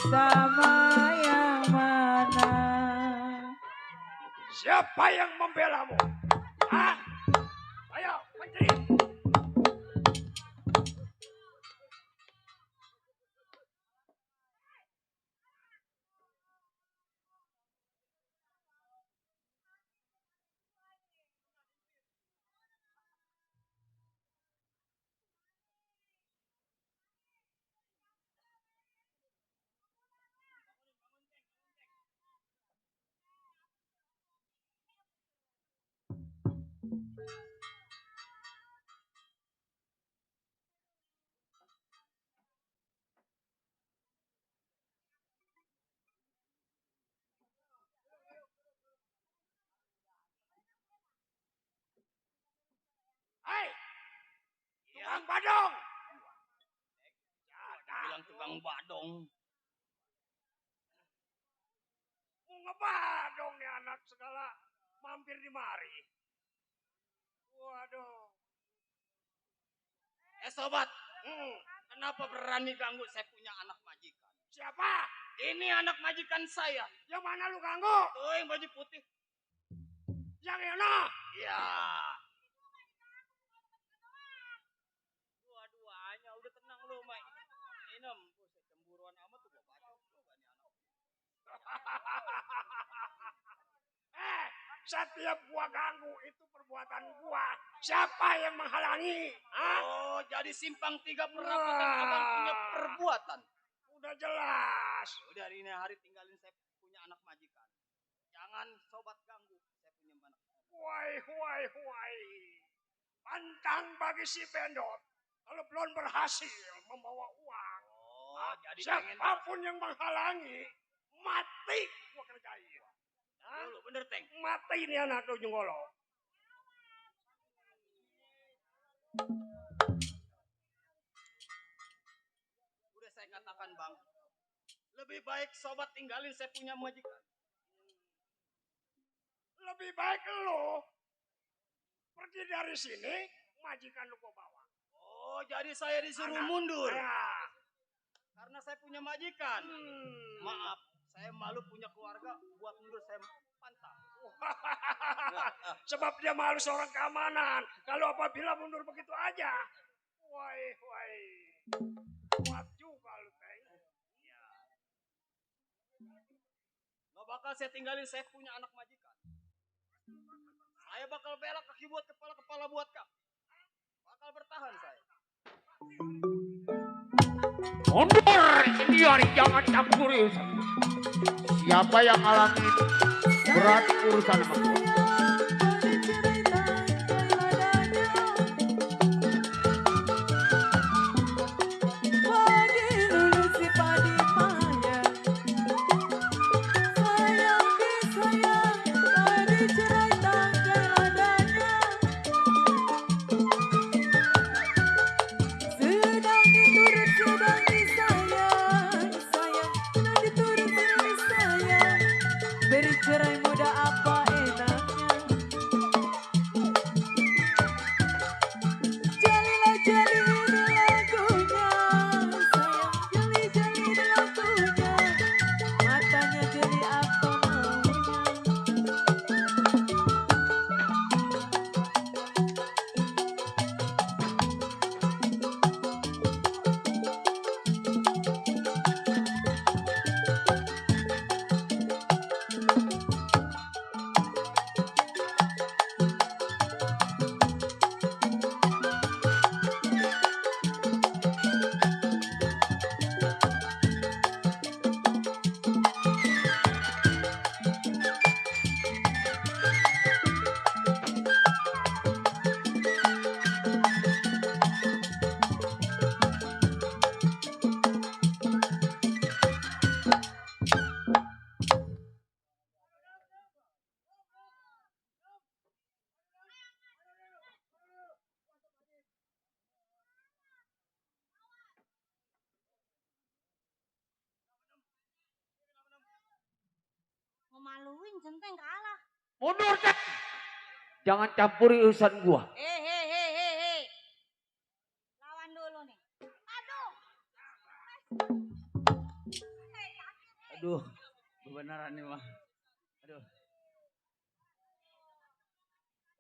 sama yang mana? Siapa yang membelamu? Hah? Ayo, menjerit. Hai, tukang badong. Bilang tukang badong. Mau ngebadong nih anak segala mampir di mari. Waduh. Sobat, kenapa berani ganggu saya punya anak majikan? Siapa? Ini anak majikan saya. Yang mana lu ganggu? Tuh yang baju putih. Yang Yono. Ya. Dua-duanya udah tenang lu, Mai. Inem, buset cemburuan amat tuh gua baca. Coba nih anak. Setiap gua ganggu itu perbuatan gua. Siapa yang menghalangi? Hah? Oh, jadi simpang tiga penampakan abang punya perbuatan. Udah jelas. Udah hari ini hari tinggalin saya punya anak majikan. Jangan sobat ganggu saya punya anak. Huai. Pantang bagi si Bendot. Kalau belum berhasil membawa uang. Oh, jadi pengen Siapapun yang menghalangi, mati gua kerjain. Hah? Lu bener, Teng. Mati ini anak tuh Jenggolo. Udah saya katakan, Bang. Lebih baik sobat tinggalin saya punya majikan. Lebih baik lu pergi dari sini, majikan lu gua bawa. Oh, jadi saya disuruh Anak. mundur. Ya. Karena saya punya majikan. Hmm. Maaf, saya malu punya keluarga. Buat mundur saya pantang. Sebab dia malu seorang keamanan. Kalau apabila mundur begitu aja. Wai. Kuat juga lu, Teng. Gak bakal saya tinggalin, saya punya anak majikan. Saya bakal belak kaki buat kepala buat kak. Bakal bertahan saya. Mundur, senior, jangan campuri. Siapa yang alami berat urusan sama gua? Bercerai muda apa enaknya? Jalilah jali lagunya, sayang jali lagunya, matanya jeli apa maunya. Ngemaluin Centeng kalah. Mundur, Teng. Jangan campuri urusan gua. Hei. Lawan dulu nih. Aduh. Aduh, kebenaran nih mah. Aduh.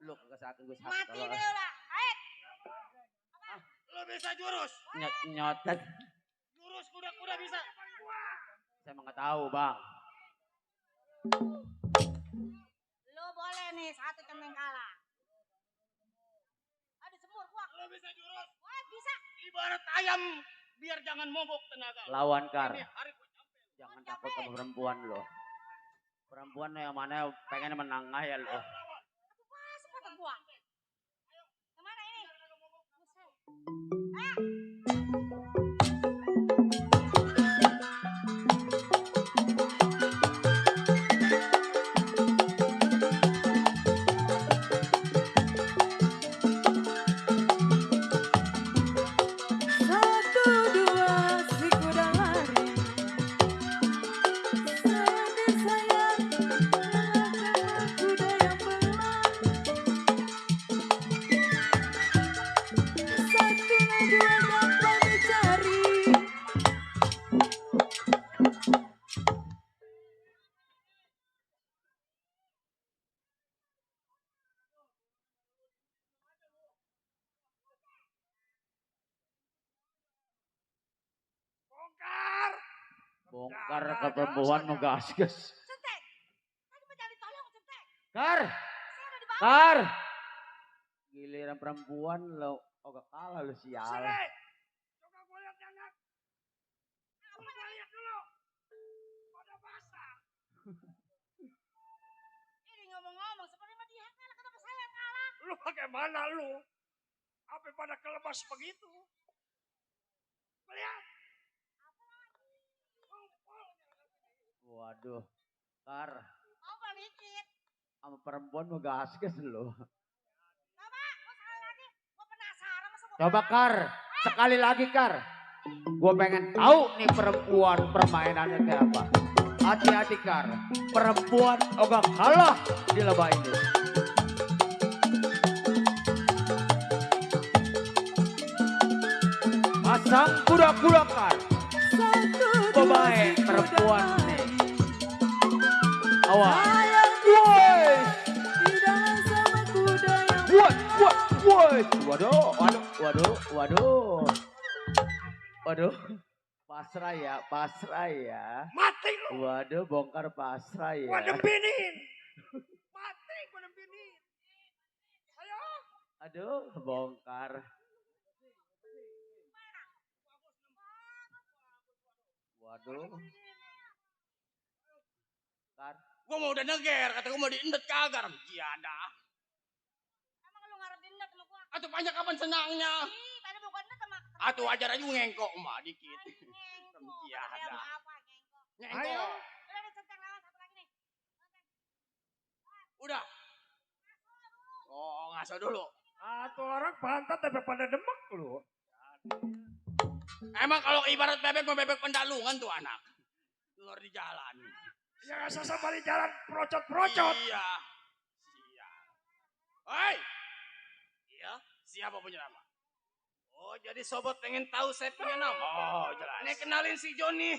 Lu kagak sakit gue sakit. Mati deh lah. Ayo. Lo bisa jurus. Nyotet. Jurus kuda-kuda bisa. Saya emang nggak tahu, Bang. Lu boleh nih satu Centeng kalah. Aduh semur gua. Lo bisa jurus. Wah bisa. Ibarat ayam biar jangan mogok tenaga. Lawan Kar. Ini hari penyampai. Jangan takut sama perempuan lo. Perempuan lo yang mana pengen menang aja lo. Aduh wah sepatu gua. Yang mana ini? Buset. Satu dua si kuda lari, sayang disayang, lalaikan kuda yang belang. Satu dua gampang dicari. Bongkar. Bongkar ke perempuan mau gas. Centeng. Tadi mau cari tolong Centeng. Kar, Saya udah di bawah. Kar. Giliran perempuan lo ogak kalah lo sial. Sini. Coba gua lihat nih anak. Apa gua lihat dulu. Pada basah. Ini ngomong-ngomong seperti mah dia kalah kenapa saya yang kalah? Lu bagaimana lu? Apa pada kelebas begitu? Melihat. Waduh, Kar, Mau balikin. sama perempuan mau gaskes lu. Coba, gua sekali lagi. Gua penasaran masa gua Coba kalah. Kar, sekali lagi Kar. Gue pengen tahu nih perempuan permainannya kayak apa. Hati-hati Kar, perempuan ogah kalah di lomba ini. Pasang kuda-kuda Kar. Satu, dua, Pemain si kuda perempuan lari. nih. Awas. Sayang Woi, tidak sama kuda yang woi. Waduh, waduh. Waduh, pasrah ya. Mati lu. Waduh, bongkar pasrah ya. Gua dembinin. Mati gua dembinin. Ayo. Aduh, bongkar. Waduh. Kar, Gua mau udah neger, kata gua mau diendet kagak. Giada. Emang lu ngarep dindet sama gua? Atuh banyak kapan senangnya. Ih, tadi bukan dindet sama. Atuh ajar aja ngengkok mah dikit. Ngengkok. Giada. Ada apa ngengkok? Ngengkok. Udah dicecer lawan satu lagi nih. Udah. Oh, ngaso dulu. Tuh orang pantat tapi pada demek lu. Emang kalau ibarat bebek mau bebek pendalungan tuh anak. Keluar di jalan. Ya nggak sasa balik jalan procot-procot. Iya. Hei. Iya, siapa punya nama? Oh, jadi sobat pengen tahu saya punya nama? Oh, jelas. Nih kenalin si Joni.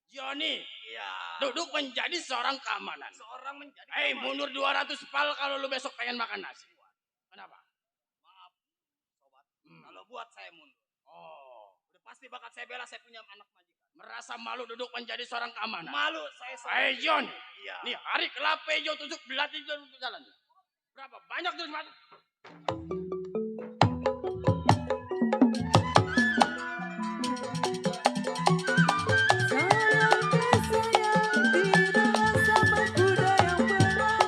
Joni. Iya. Duduk menjadi seorang keamanan. Seorang menjadi Hei, mundur 200 pal kalau lu besok pengen makan nasi. Kenapa? Maaf, sobat. Kalau buat saya mundur. Oh, udah pasti bakat saya bela, saya punya anak majikan. Merasa malu duduk menjadi seorang keamanan? Malu, saya Hei, Joni. Iya. Nih, hari kelapa hijau tusuk belati di jalan. Berapa? Banyak tuh, Mas. tidak sama kuda yang berat.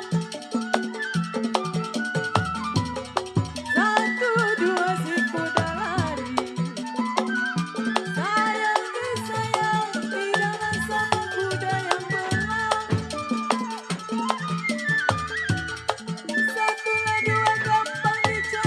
Satu, dua, si kuda lari. Sayang tidak sama kuda yang berat. Satu, dua, gampang dicapai.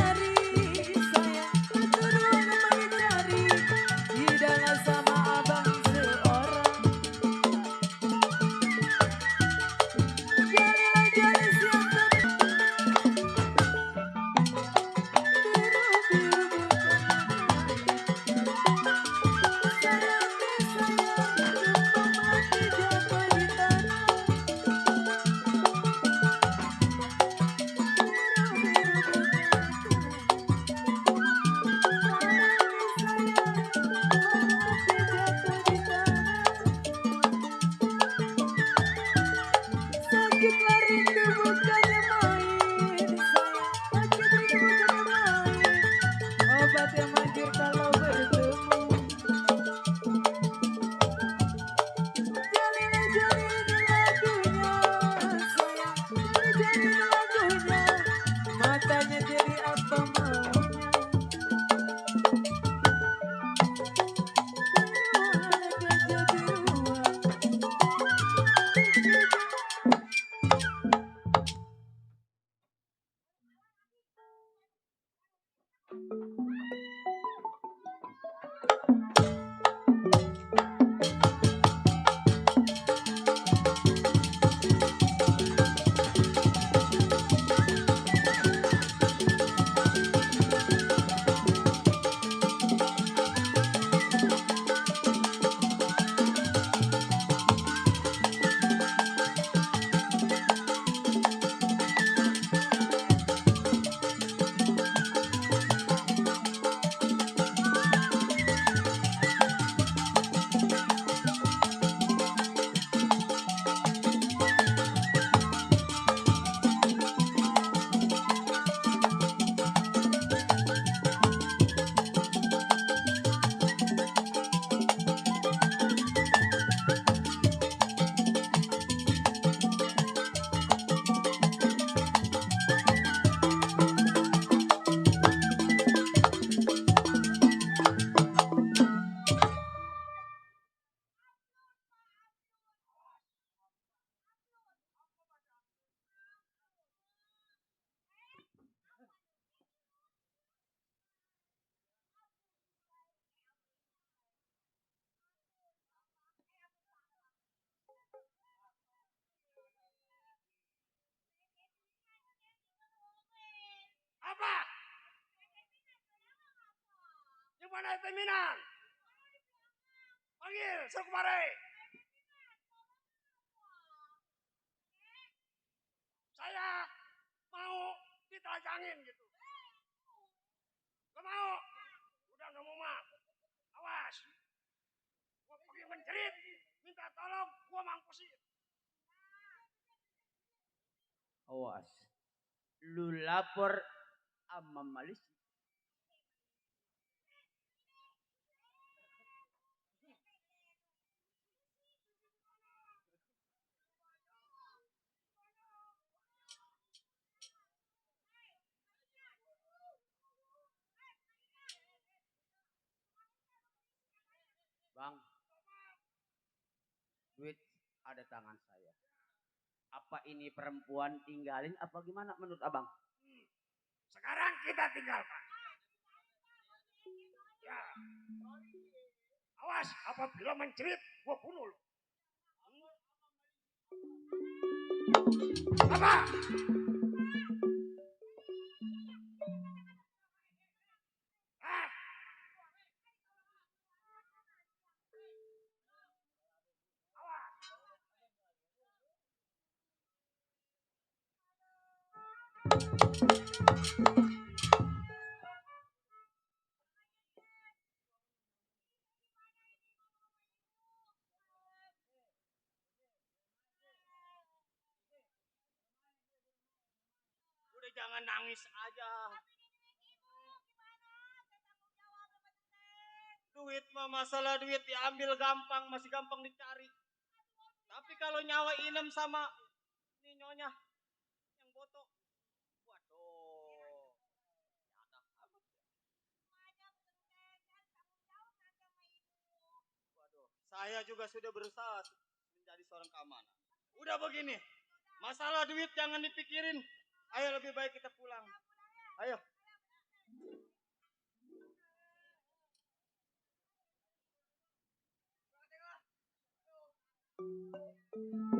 Mana pimpinan? Panggil, suruh kemari. Saya mau ditelanjangin gitu. Gak mau. Udah gak mau mah. Awas. Gua pergi menjerit. Minta tolong, gua mampusin. Awas. Lu lapor sama Malaysia. Bang, duit ada tangan saya. Apa ini perempuan tinggalin apa gimana menurut abang? Sekarang kita tinggalkan. Ya. Awas, apabila menjerit, gua bunuh lu. Apa? Ah. Awas. Udah jangan nangis aja. Duit mah masalah duit diambil gampang, masih gampang dicari. Tapi kalau nyawa Inem sama ini nyonya yang boto, waduh. Waduh, saya juga sudah berusaha menjadi seorang keamanan. Udah begini, masalah duit jangan dipikirin. Ayo lebih baik kita pulang. Ayo. Thank you.